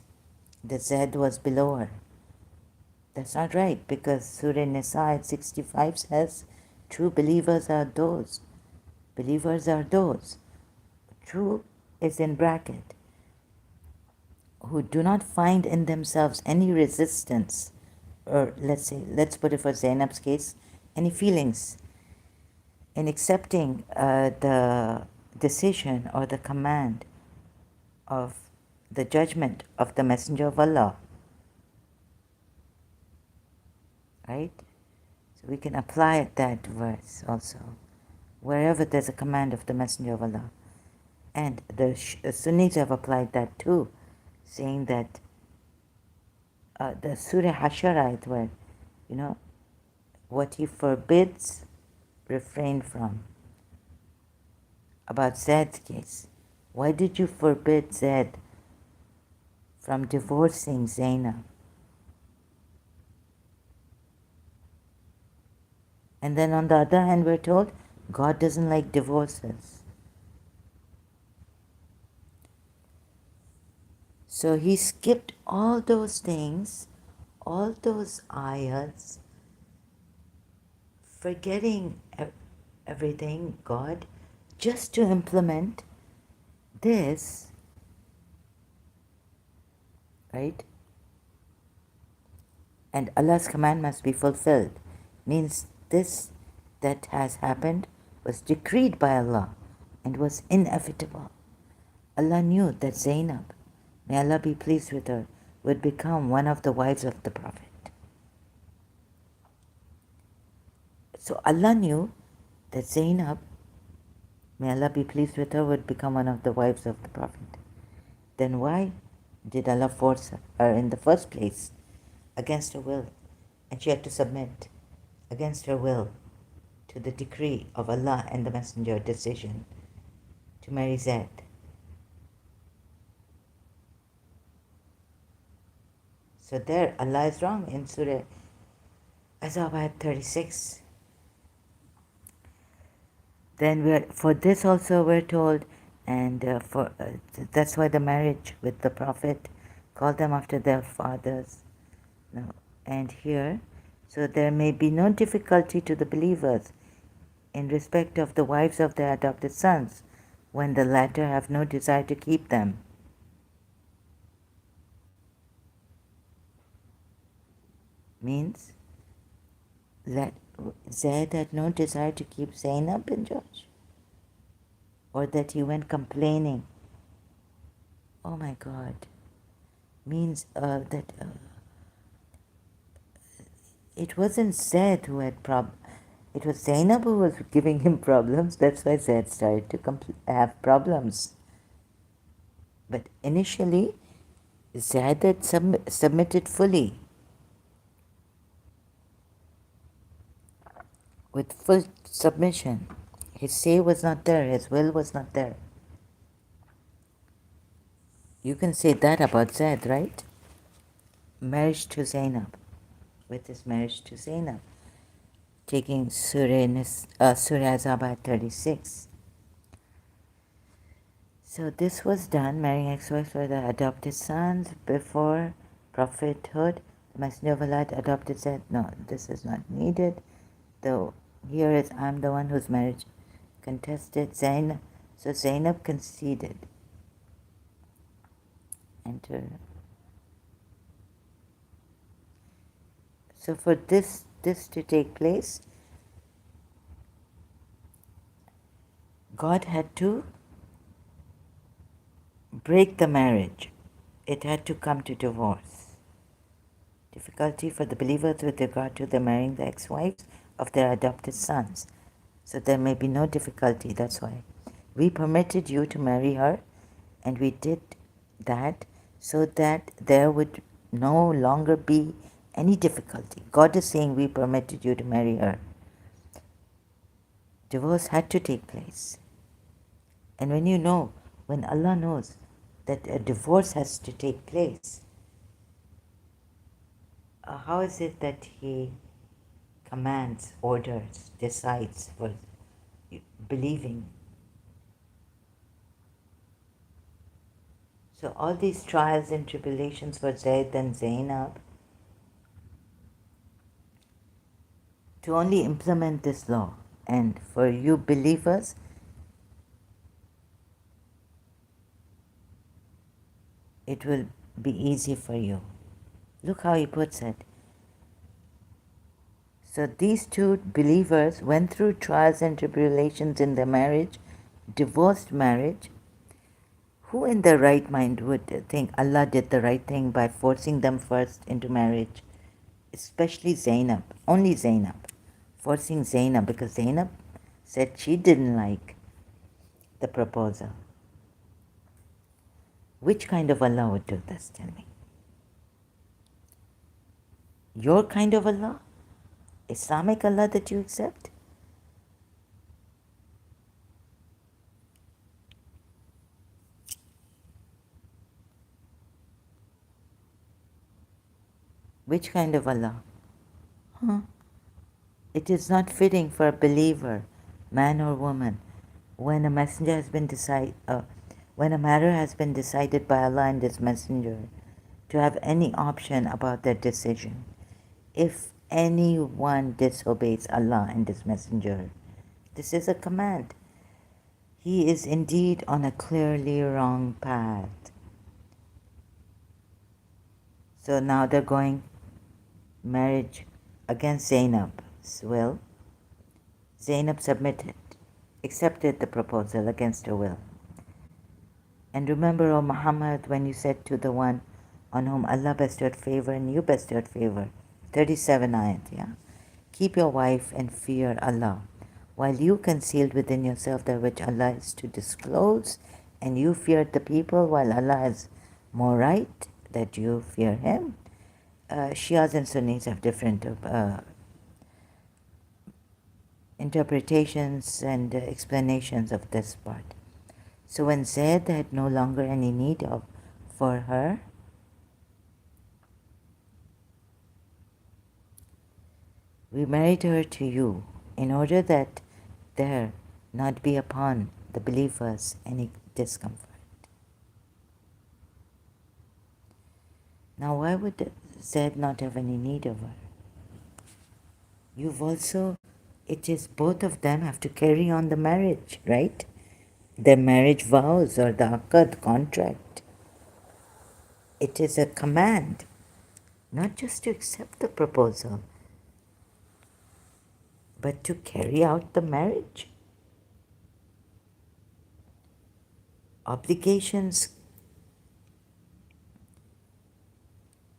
that Zaid was below her. That's not right, because Surah Nisa at 65 says, true believers are those. Believers are those. True is in bracket, who do not find in themselves any resistance, or let's put it for Zainab's case, any feelings in accepting the decision or the command of the judgment of the Messenger of Allah. Right? So we can apply that verse also, wherever there's a command of the Messenger of Allah. And the Sunnis have applied that too, saying that the Surah Hasharite, where, what he forbids, refrain from. About Zaid's case, why did you forbid Zaid from divorcing Zainab? And then on the other hand, we're told God doesn't like divorces. So he skipped all those things, all those ayats, forgetting everything, God, just to implement this, right? And Allah's command must be fulfilled. Means this that has happened was decreed by Allah and was inevitable. Allah knew that Zainab, may Allah be pleased with her, would become one of the wives of the Prophet. So Allah knew that Zainab, may Allah be pleased with her, would become one of the wives of the Prophet. Then why did Allah force her in the first place against her will? And she had to submit against her will to the decree of Allah and the Messenger decision to marry Zaid. So there, Allah is wrong in Surah Azab ayat 36. Then for this also we're told, and that's why the marriage with the Prophet, called them after their fathers. No. And here, so there may be no difficulty to the believers in respect of the wives of their adopted sons, when the latter have no desire to keep them. Means that Zaid had no desire to keep Zainab in Josh, or that he went complaining. Oh my God. Means that it wasn't Zaid who had it was Zainab who was giving him problems. That's why Zaid started to have problems. But initially, Zaid had submitted fully, with full submission. His say was not there, his will was not there. You can say that about Zaid, right? Marriage to Zainab, with his marriage to Zainab, taking Surah Azab 36. So this was done, marrying ex-wives for the adopted sons before prophethood. The Messenger of Allah adopted said, no, this is not needed. Though here is, I'm the one whose marriage contested. Zainab. So Zainab conceded. Enter. So for this to take place, God had to break the marriage. It had to come to divorce. Difficulty for the believers with regard to the marrying the ex-wives of their adopted sons. So there may be no difficulty, that's why. We permitted you to marry her, and we did that so that there would no longer be any difficulty. God is saying we permitted you to marry her. Divorce had to take place. And when Allah knows that a divorce has to take place, how is it that He commands, orders, decides for believing? So all these trials and tribulations for Zayd and Zainab, to only implement this law. And for you believers, it will be easy for you. Look how he puts it. So these two believers went through trials and tribulations in their marriage, divorced marriage. Who in their right mind would think Allah did the right thing by forcing them first into marriage? Especially Zainab, only Zainab. Forcing Zainab because Zainab said she didn't like the proposal. Which kind of Allah would do this, tell me? Your kind of Allah? Islamic Allah that you accept? Which kind of Allah? It is not fitting for a believer, man or woman, when a messenger has been when a matter has been decided by Allah and His Messenger, to have any option about their decision. If anyone disobeys Allah and His Messenger, this is a command. He is indeed on a clearly wrong path. So now they're going marriage against Zainab's will. Zainab submitted, accepted the proposal against her will. And remember, O Muhammad, when you said to the one on whom Allah bestowed favor and you bestowed favor, 37 ayat, yeah? Keep your wife and fear Allah, while you concealed within yourself that which Allah is to disclose, and you feared the people while Allah has more right that you fear Him. Shias and Sunnis have different interpretations and explanations of this part. So when Zayd had no longer any need for her, we married her to you in order that there not be upon the believers any discomfort. Now, why would Zaid not have any need of her? You've also, it is both of them have to carry on the marriage, right? Their marriage vows or the akad contract. It is a command, not just to accept the proposal, but to carry out the marriage. Obligations.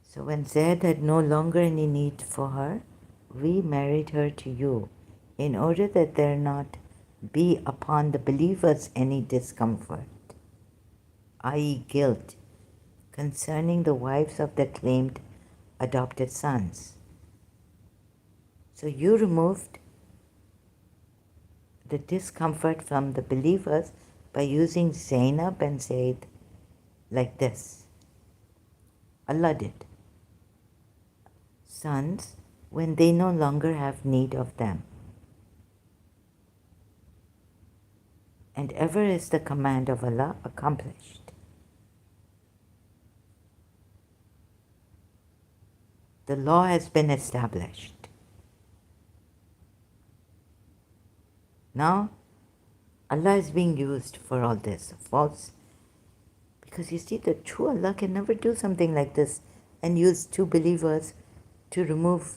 So when Zaid had no longer any need for her, we married her to you, in order that there not be upon the believers any discomfort, i.e., guilt, concerning the wives of their claimed adopted sons. So you removed the discomfort from the believers by using Zainab and Zaid like this. Allah did. Sons, when they no longer have need of them. And ever is the command of Allah accomplished. The law has been established. Now, Allah is being used for all this. False. Because you see, the true Allah can never do something like this and use two believers to remove,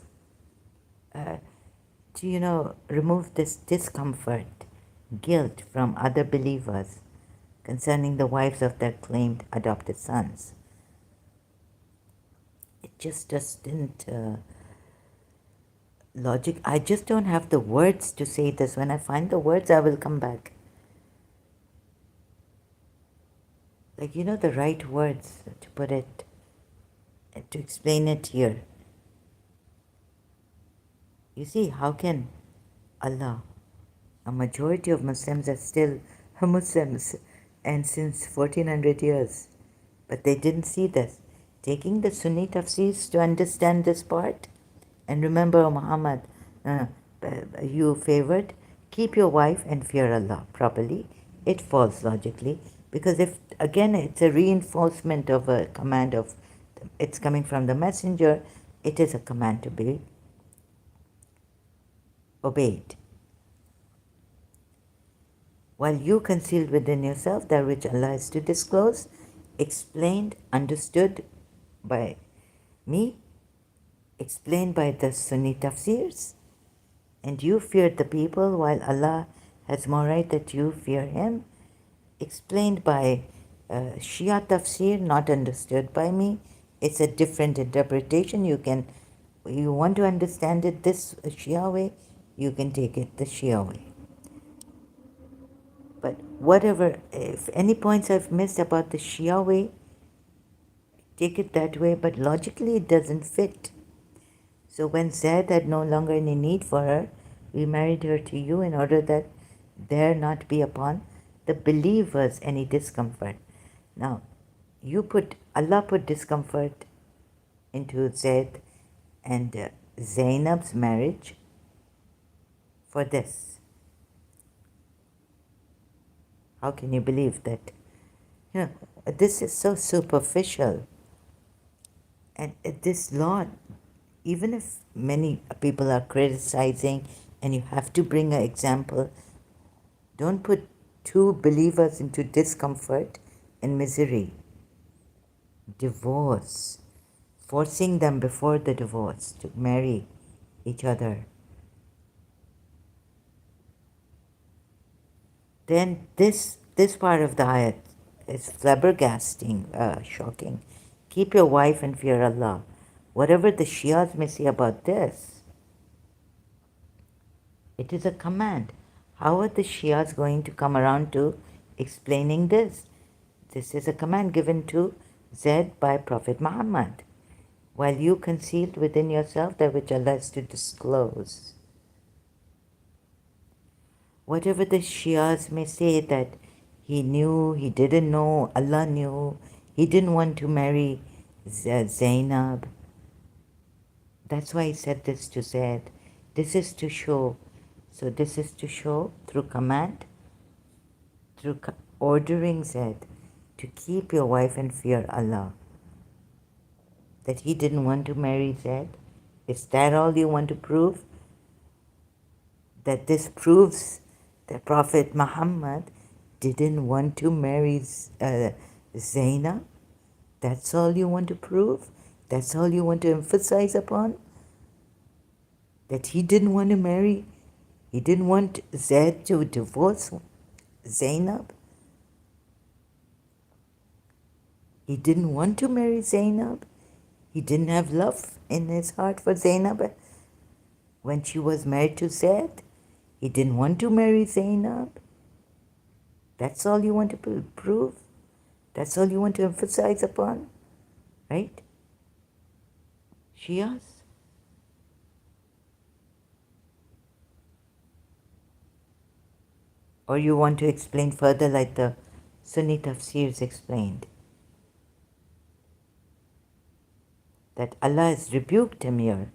remove this discomfort, guilt from other believers concerning the wives of their claimed adopted sons. It just didn't logic. I just don't have the words to say this. When I find the words, I will come back. Like, the right words to put it, to explain it here. You see, how can Allah, a majority of Muslims are still Muslims, and since 1400 years, but they didn't see this. Taking the Sunni tafsirs to understand this part, and remember, Muhammad, you favored, keep your wife and fear Allah properly. It falls logically, because if, again, it's a reinforcement of a command of, it's coming from the messenger, it is a command to be obeyed. While you concealed within yourself that which Allah is to disclose, explained, understood by me, explained by the Sunni tafsirs, and you feared the people while Allah has more right that you fear Him, explained by Shia tafsir, not understood by me. It's a different interpretation. You want to understand it this Shia way, you can take it the Shia way. But whatever, if any points I've missed about the Shia way, take it that way, but logically it doesn't fit. So when Zaid had no longer any need for her, we married her to you in order that there not be upon the believers any discomfort. Now, Allah put discomfort into Zaid and Zainab's marriage for this. How can you believe that? This is so superficial. And this law, even if many people are criticizing and you have to bring an example, don't put two believers into discomfort and misery. Divorce, forcing them before the divorce to marry each other. Then this part of the ayat is flabbergasting, shocking. Keep your wife and fear Allah. Whatever the Shias may say about this, it is a command. How are the Shias going to come around to explaining this? This is a command given to Zaid by Prophet Muhammad, while you concealed within yourself that which Allah is to disclose. Whatever the Shias may say that he knew, he didn't know, Allah knew, he didn't want to marry Zainab. That's why he said this to Zaid. This is to show, through command, through ordering Zaid to keep your wife and fear Allah. That he didn't want to marry Zaid? Is that all you want to prove? That this proves that Prophet Muhammad didn't want to marry Zainab? That's all you want to prove? That's all you want to emphasize upon? That he didn't want to marry, he didn't want Zaid to divorce Zainab? He didn't want to marry Zainab? He didn't have love in his heart for Zainab when she was married to Zaid? He didn't want to marry Zainab? That's all you want to prove? That's all you want to emphasize upon? Right? Shias? Or you want to explain further like the Sunni tafsirs explained? That Allah has rebuked him here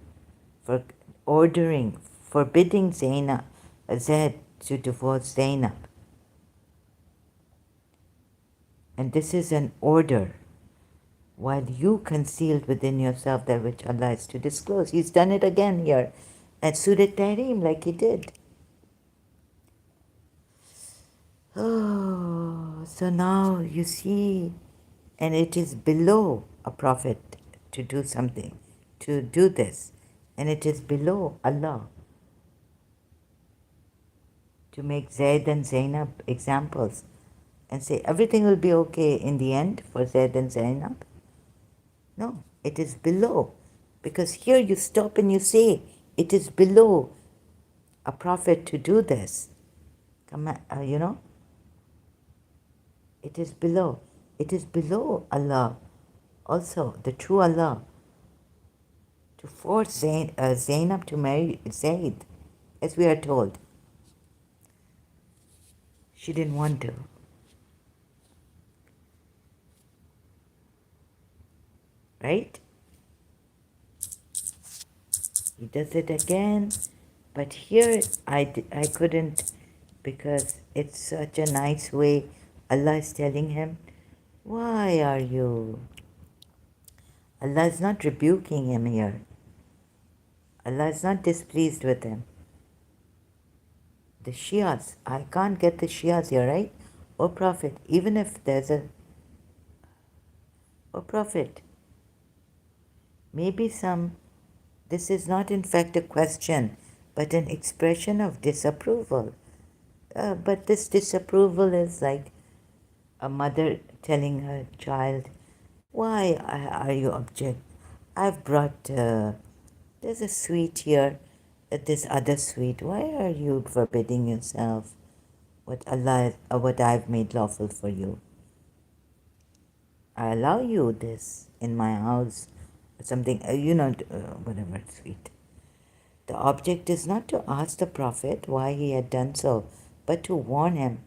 for forbidding Zaid to divorce Zainab. And this is an order, while you concealed within yourself that which Allah is to disclose. He's done it again here at Surah Tahrim, like he did. Oh, so now you see, and it is below a prophet to do something, to do this, and it is below Allah to make Zaid and Zainab examples and say everything will be okay in the end for Zaid and Zainab. No, it is below, because here you stop and you say it is below a prophet to do this. It is below. It is below Allah, also the true Allah, to force Zainab to marry Zaid, as we are told. She didn't want to. Right? He does it again, but here I couldn't, because it's such a nice way. Allah is telling him, why are you? Allah is not rebuking him here. Allah is not displeased with him. The Shias, I can't get the Shias here, right? O Prophet, even if there's O Prophet, maybe this is not in fact a question, but an expression of disapproval. But this disapproval is like a mother telling her child, why are you object? I've brought, there's a sweet here, this other sweet. Why are you forbidding yourself what I've made lawful for you? I allow you this in my house, something, whatever, sweet. The object is not to ask the Prophet why he had done so, but to warn him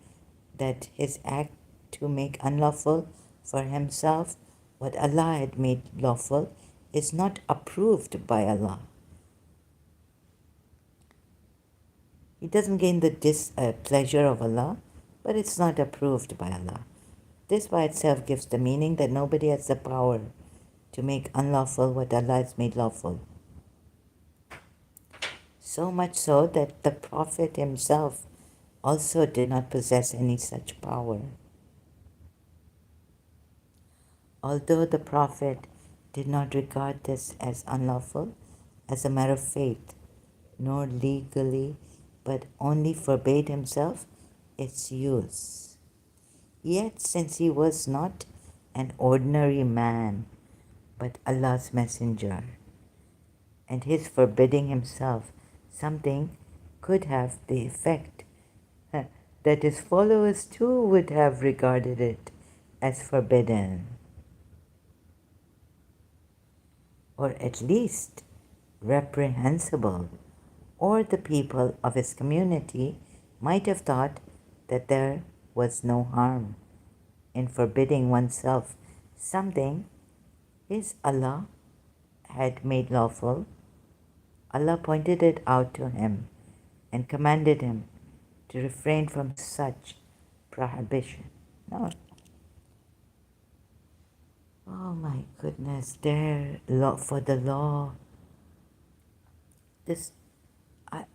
that his act to make unlawful for himself what Allah had made lawful is not approved by Allah. He doesn't gain the pleasure of Allah, but it's not approved by Allah. This by itself gives the meaning that nobody has the power to make unlawful what Allah has made lawful. So much so that the Prophet himself also did not possess any such power. Although the Prophet did not regard this as unlawful, as a matter of faith, nor legally, but only forbade himself its use. Yet, since he was not an ordinary man, but Allah's messenger, and his forbidding himself something could have the effect that his followers too would have regarded it as forbidden, or at least reprehensible, or the people of his community might have thought that there was no harm in forbidding oneself something his Allah had made lawful. Allah pointed it out to him and commanded him to refrain from such prohibition. No. Oh my goodness, there law for the law. This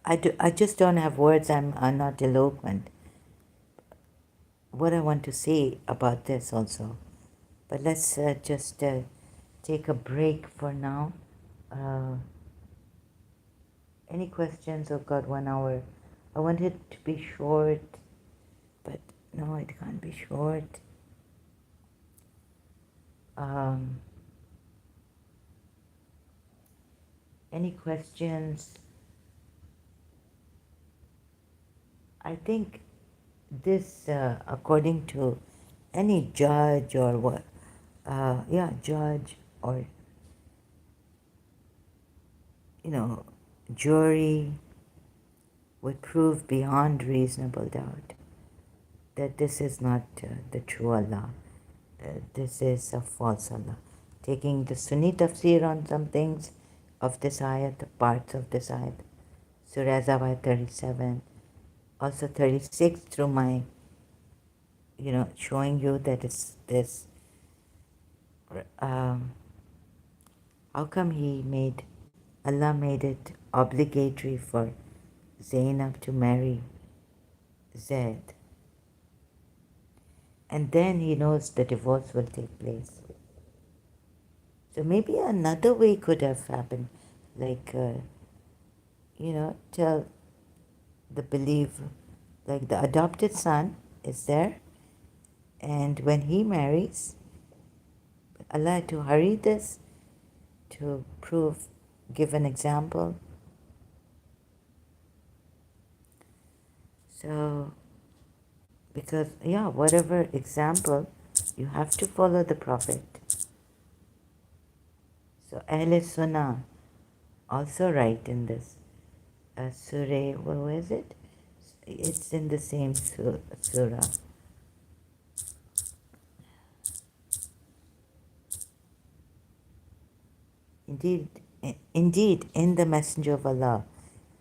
I just don't have words. I'm not eloquent. What I want to say about this also, but let's just take a break for now. Uh, any questions? Oh God, 1 hour. I want it to be short, but no, it can't be short. Um, any questions? I think this, according to any judge or what, judge or, jury would prove beyond reasonable doubt that this is not the true Allah. This is a false Allah. Taking the Sunni tafsir on some things of this ayat, parts of this ayat, Surah Zawai 37, also 36 through my, showing you that it's this, how come Allah made it obligatory for Zainab to marry Zaid? And then he knows the divorce will take place. So maybe another way could have happened, like, tell the believer, like the adopted son is there, and when he marries, Allah had to hurry this to prove, give an example. So, because, whatever example, you have to follow the Prophet. So, Ahl Sunnah also write in this surah, where is it? It's in the same surah. Indeed, in the Messenger of Allah,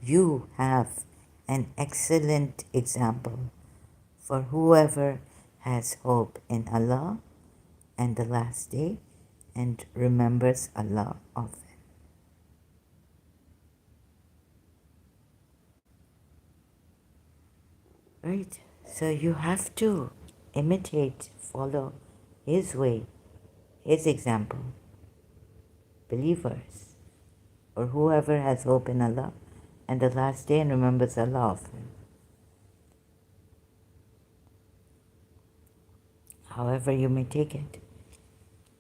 you have an excellent example for whoever has hope in Allah and the last day and remembers Allah often. Right? So you have to imitate, follow His way, His example. Believers, or whoever has hope in Allah and the last day and remembers Allah often. However you may take it.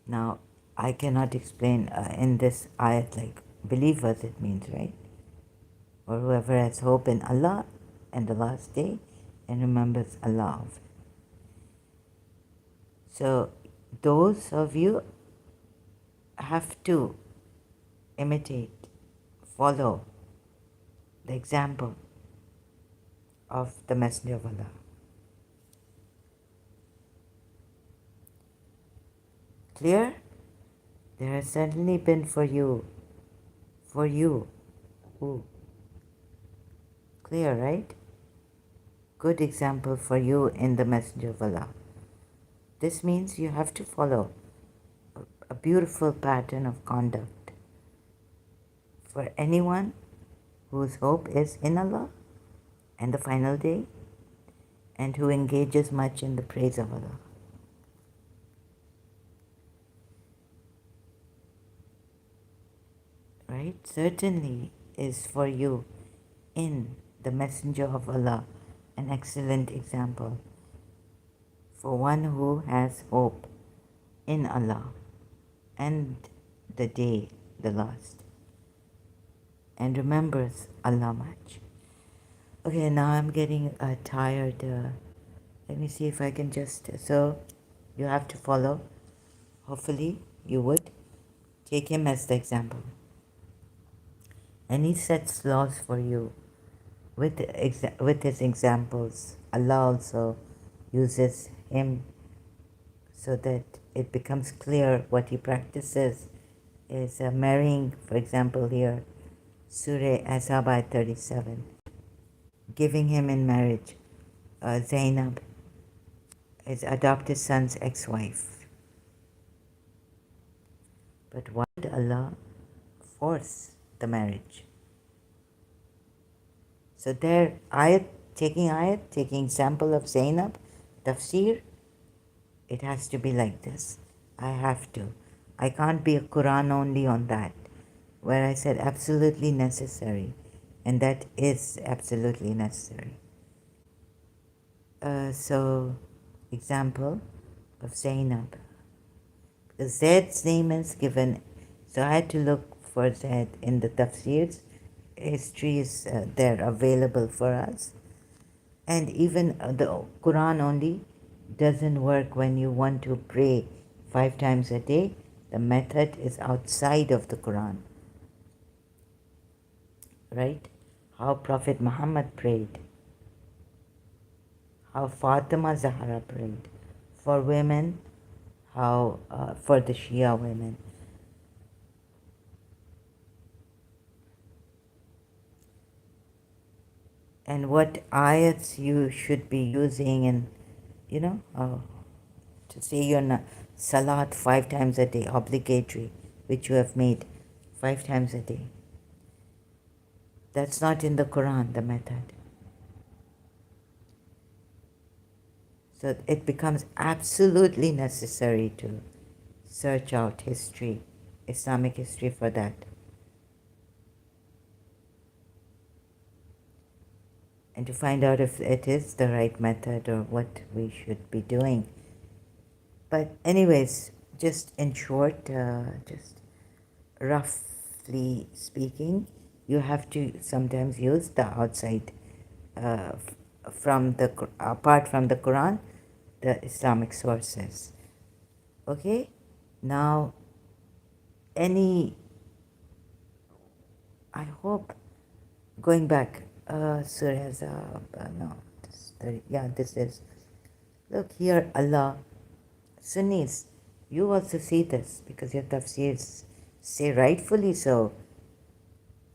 Now, I cannot explain in this ayat like believers it means, right? Or whoever has hope in Allah and the last day and remembers Allah often. So those of you have to imitate, follow the example of the Messenger of Allah. Clear? There has certainly been for you, who? Clear, right? Good example for you in the Messenger of Allah. This means you have to follow a beautiful pattern of conduct for anyone whose hope is in Allah and the final day and who engages much in the praise of Allah. Right? Certainly is for you in the Messenger of Allah an excellent example for one who has hope in Allah and the day, the last, and remembers Allah much. Okay, now I'm getting tired. Let me see if I can just, so you have to follow. Hopefully you would take him as the example. And he sets laws for you with his examples. Allah also uses him so that it becomes clear what he practices is marrying, for example, here, Surah Azab ayat 37, giving him in marriage Zainab, his adopted son's ex-wife. But why did Allah force the marriage? So there, taking example of Zainab, tafsir, it has to be like this. I have to. I can't be a Quran only on that, where I said absolutely necessary, and that is absolutely necessary. So, example of Zainab. Zed's name is given, so I had to look for Zed in the tafsirs. History is there available for us. And even the Quran only doesn't work when you want to pray 5 times a day. The method is outside of the Quran, right? How Prophet Muhammad prayed, how Fatima Zahra prayed. For women, how for the Shia women. And what ayats you should be using, and to say your salat 5 times a day, obligatory, which you have made 5 times a day. That's not in the Quran, the method. So it becomes absolutely necessary to search out history, Islamic history for that. And to find out if it is the right method or what we should be doing. But anyways, just in short, just roughly speaking, you have to sometimes use the outside, apart from the Quran, the Islamic sources. Okay? Now, I hope, going back, Surah Azab, no, this is, look here, Allah, Sunnis, you also see this because your tafsirs say rightfully so.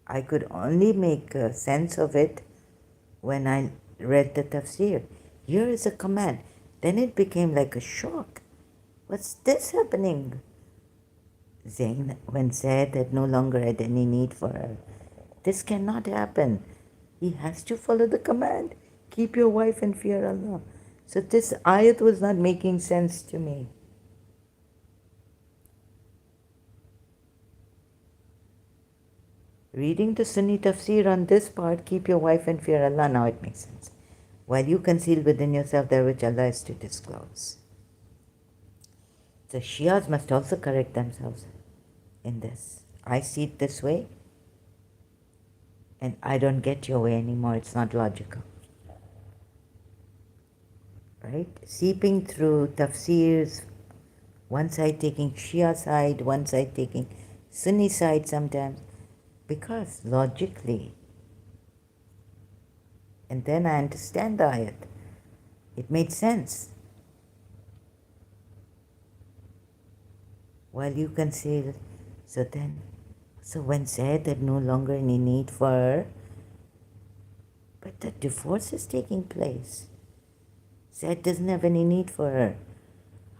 I could only make sense of it when I read the tafsir. Here is a command. Then it became like a shock. What's this happening? Zayn, when Zayd had no longer had any need for her. This cannot happen. He has to follow the command. Keep your wife and fear Allah. So this ayat was not making sense to me. Reading the Sunni tafsir on this part, keep your wife and fear Allah, now it makes sense. While you conceal within yourself that which Allah is to disclose. The Shias must also correct themselves in this. I see it this way, and I don't get your way anymore. It's not logical. Right? Seeping through tafsirs, one side taking Shia side, one side taking Sunni side sometimes, because logically, and then I understand the ayat. It made sense. While you conceal, so when Zayd had no longer any need for her, but the divorce is taking place. Zayd doesn't have any need for her.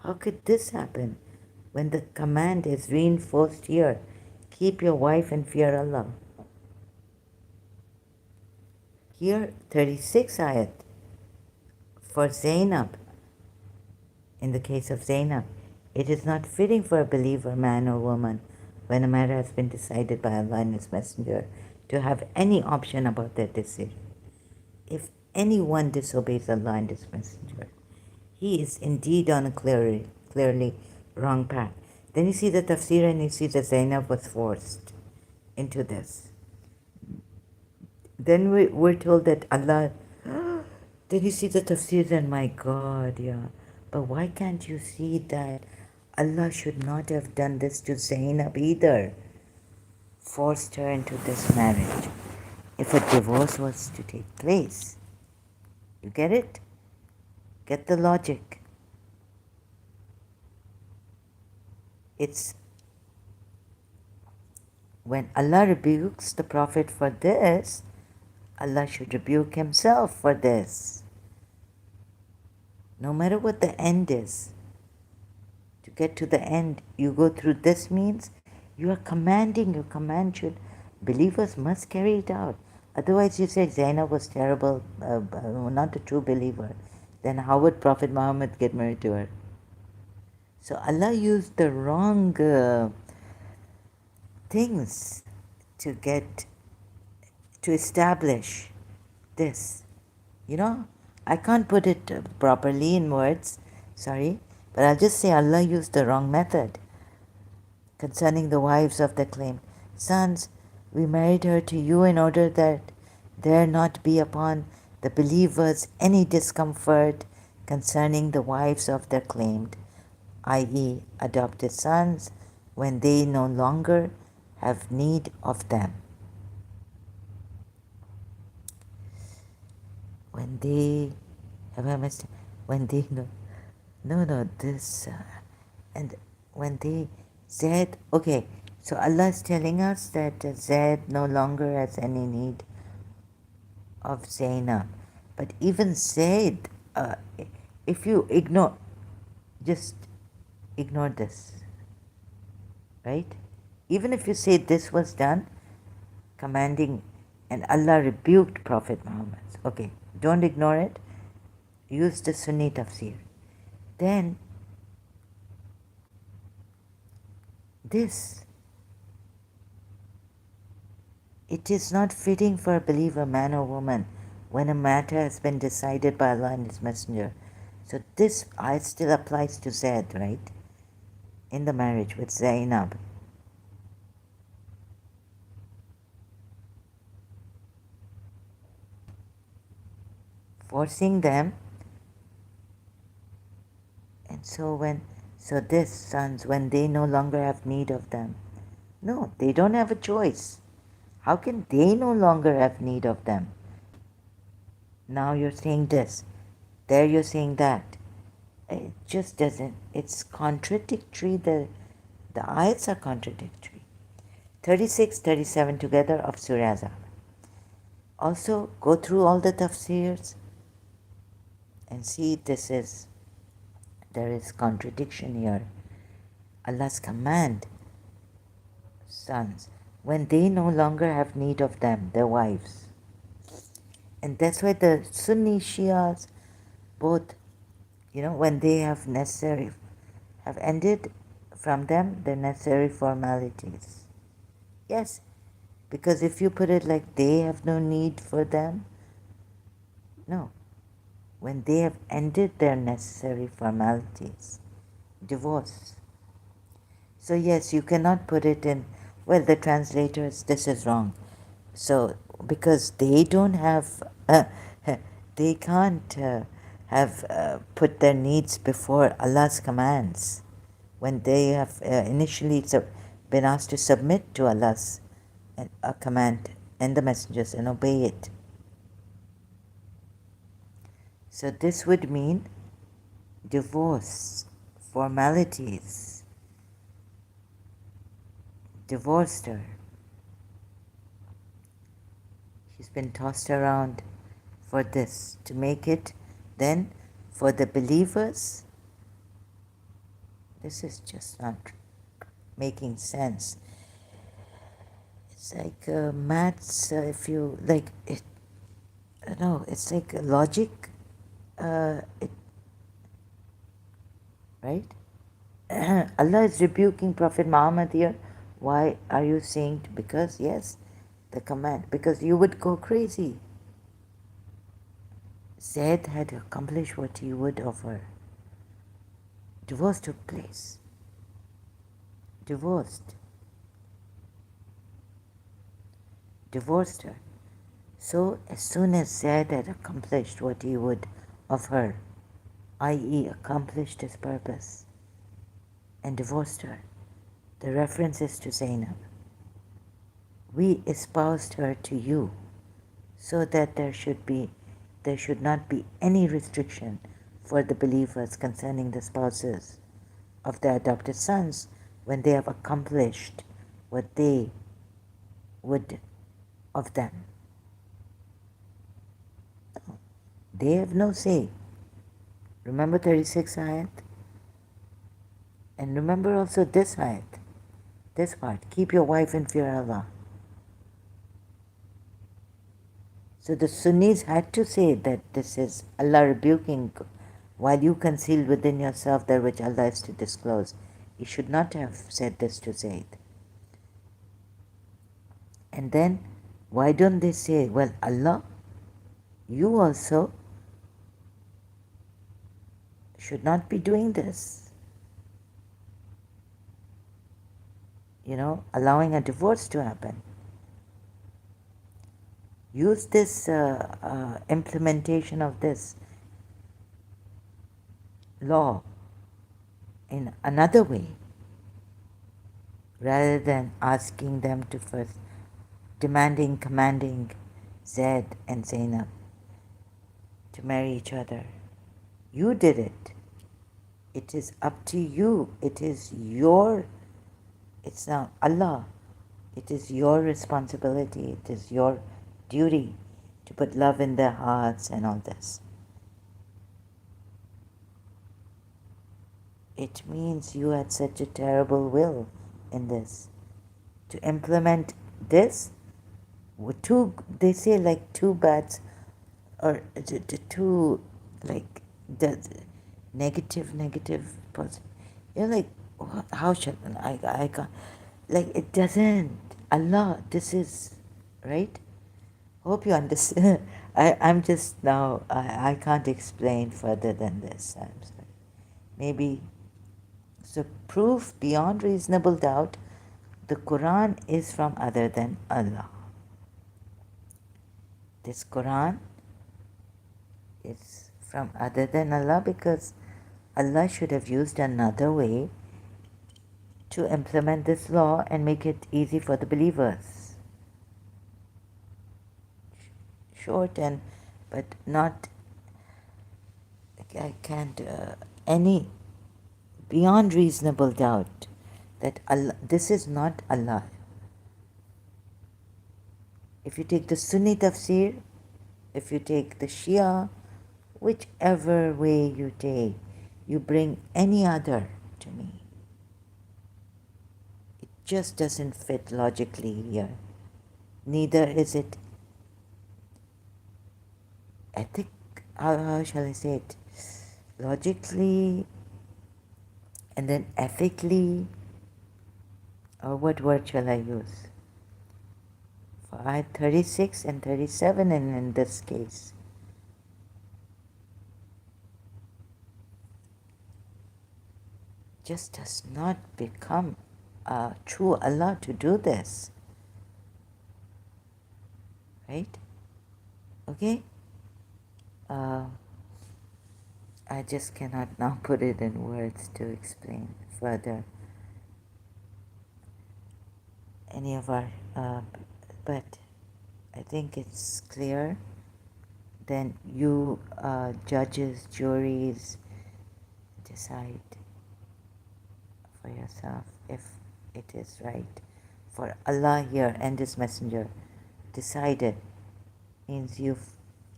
How could this happen when the command is reinforced here? Keep your wife and fear Allah. Here, 36 ayat for Zainab. In the case of Zainab, it is not fitting for a believer, man or woman, when a matter has been decided by Allah and His Messenger, to have any option about their decision. If anyone disobeys Allah and His Messenger, he is indeed on a clearly wrong path. Then you see the tafsir and you see that Zainab was forced into this. Then we're told that Allah, then you see the tafsir and my God, yeah. But why can't you see that Allah should not have done this to Zainab either? Forced her into this marriage. If a divorce was to take place. You get it? Get the logic. It's when Allah rebukes the Prophet for this, Allah should rebuke himself for this. No matter what the end is, to get to the end, you go through this means you are commanding, your command should, believers must carry it out. Otherwise, you say Zainab was terrible, not a true believer. Then how would Prophet Muhammad get married to her? So Allah used the wrong things to get, to establish this. You know, I can't put it properly in words, sorry, but I'll just say Allah used the wrong method concerning the wives of the claimed sons. We married her to you in order that there not be upon the believers any discomfort concerning the wives of their claimed, i.e., adopted sons, when they no longer have need of them. When they, have I missed? When they, no, this, and when they, Zaid, okay, so Allah is telling us that Zaid no longer has any need of Zainab. But even Zaid, if you ignore, just ignore this, right? Even if you say this was done, commanding, and Allah rebuked Prophet Muhammad. Okay, don't ignore it. Use the Sunni tafsir. Then this, it is not fitting for a believer, man or woman, when a matter has been decided by Allah and His Messenger. So this ayat still applies to Zaid, right? In the marriage with Zainab. Forcing them, and so this sons, when they no longer have need of them. No, they don't have a choice. How can they no longer have need of them? Now you're saying this, there you're saying that. It just doesn't, it's contradictory, the ayats are contradictory. 36, 37 together of Surah Azab. Also, go through all the tafsirs and see there is contradiction here. Allah's command, sons, when they no longer have need of them, their wives. And that's why the Sunni Shias, both, when they have ended from them the necessary formalities. Yes, because if you put it like they have no need for them, no. When they have ended their necessary formalities, divorce. So yes, you cannot put it in, well, the translators, this is wrong. So, because they don't have, they can't have put their needs before Allah's commands when they have initially been asked to submit to Allah's command and the messengers and obey it. So this would mean divorce, formalities, divorced her. She's been tossed around for this, to make it then for the believers. This is just not making sense. It's like maths, if you like it, no, it's like logic, right? Allah is rebuking Prophet Muhammad here. Why are you saying? Because yes, the command, because you would go crazy. Zaid had accomplished what he would of her. Divorce took place. Divorced her. So as soon as Zaid had accomplished what he would of her, i.e. accomplished his purpose, and divorced her, the reference is to Zainab. We espoused her to you, so that there should not be any restriction for the believers concerning the spouses of their adopted sons when they have accomplished what they would of them. They have no say. Remember 36 ayat? And remember also this ayat, this part, keep your wife in fear of Allah. So the Sunnis had to say that this is Allah rebuking while you conceal within yourself that which Allah is to disclose. He should not have said this to Zayd. And then why don't they say, well, Allah, you also should not be doing this. Allowing a divorce to happen. Use this implementation of this law in another way rather than asking them to first, commanding Zaid and Zainab to marry each other. You did it. It is up to you. It's now Allah. It is your responsibility. It is your duty to put love in their hearts and all this. It means you had such a terrible will in this. To implement this, they say like two bats, or two, like, the negative, positive. Like, how should I can't, like, it doesn't. Allah, this is, right? Hope you understand. I'm just now, I can't explain further than this. I'm sorry. Maybe, so proof beyond reasonable doubt, the Quran is from other than Allah. This Quran is from other than Allah because Allah should have used another way to implement this law and make it easy for the believers. Short but not, I can't, any, beyond reasonable doubt that Allah, this is not Allah. If you take the Sunni tafsir, if you take the Shia, whichever way you take, you bring any other to me, it just doesn't fit logically here. Neither is it ethic, how shall I say it, logically, and then ethically, or what word shall I use? For ayat 36 and 37, and in this case, just does not become true Allah to do this. Right? Okay? I just cannot now put it in words to explain further any of our, but I think it's clear. Then you, judges, juries, decide for yourself if it is right. For Allah here and His Messenger decided means you've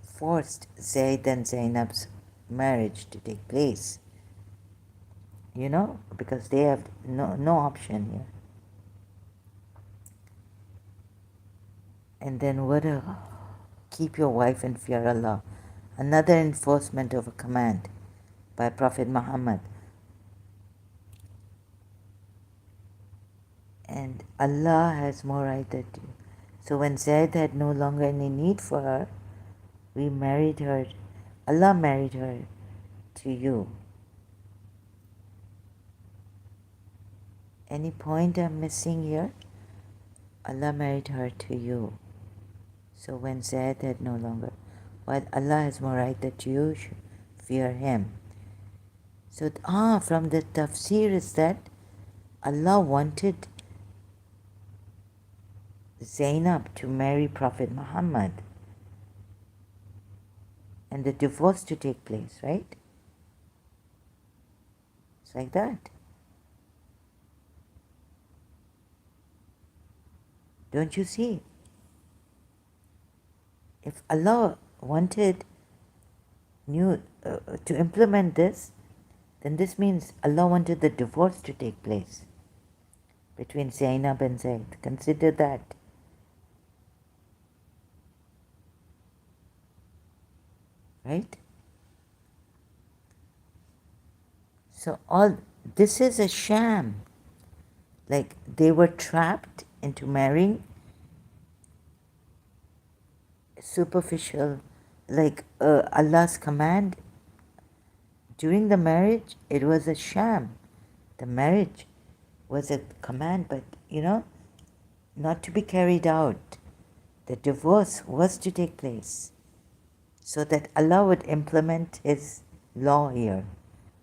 forced Zayd and Zainab's marriage to take place. Because they have no option here. And then keep your wife in fear of Allah. Another enforcement of a command by Prophet Muhammad. And Allah has more right than you. So when Zayd had no longer any need for her, we married her. Allah married her to you. Any point I'm missing here? Allah married her to you. So when Zayd had no longer, while Allah has more right that you should fear Him. So, from the tafsir is that Allah wanted Zainab to marry Prophet Muhammad and the divorce to take place, right? It's like that. Don't you see? If Allah wanted to implement this, then this means Allah wanted the divorce to take place between Zainab and Zayd. Consider that. Right? So all this is a sham. Like they were trapped into marrying superficial, like Allah's command. During the marriage, it was a sham. The marriage was a command, but not to be carried out. The divorce was to take place so that Allah would implement His law here,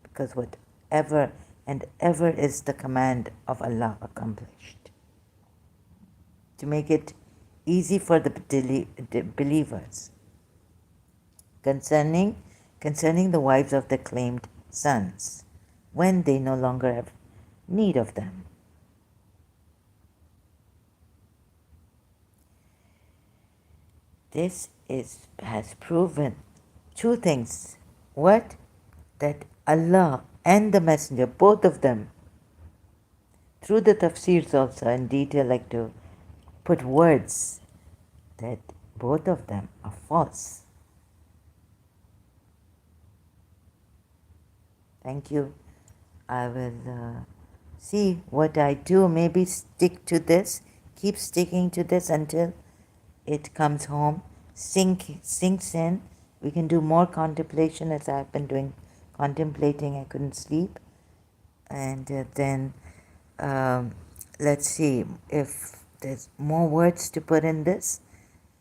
because whatever and ever is the command of Allah accomplished, to make it easy for the believers concerning the wives of the claimed sons when they no longer have need of them. This has proven two things. What? That Allah and the Messenger, both of them, through the tafsirs also in detail, like to put words that both of them are false. Thank you. I will see what I do. Maybe stick to this, keep sticking to this until it comes home, sinks in. We can do more contemplation, as I've been doing contemplating. I couldn't sleep. And then let's see if there's more words to put in this.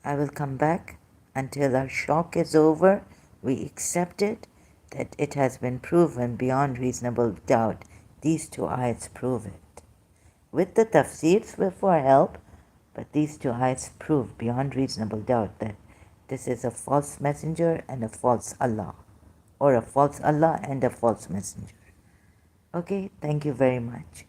I will come back. Until our shock is over, we accept it, that it has been proven beyond reasonable doubt. These two ayats prove it. With the tafsirs for help, but these two ayats prove beyond reasonable doubt that this is a false messenger and a false Allah, or a false Allah and a false messenger. Okay, thank you very much.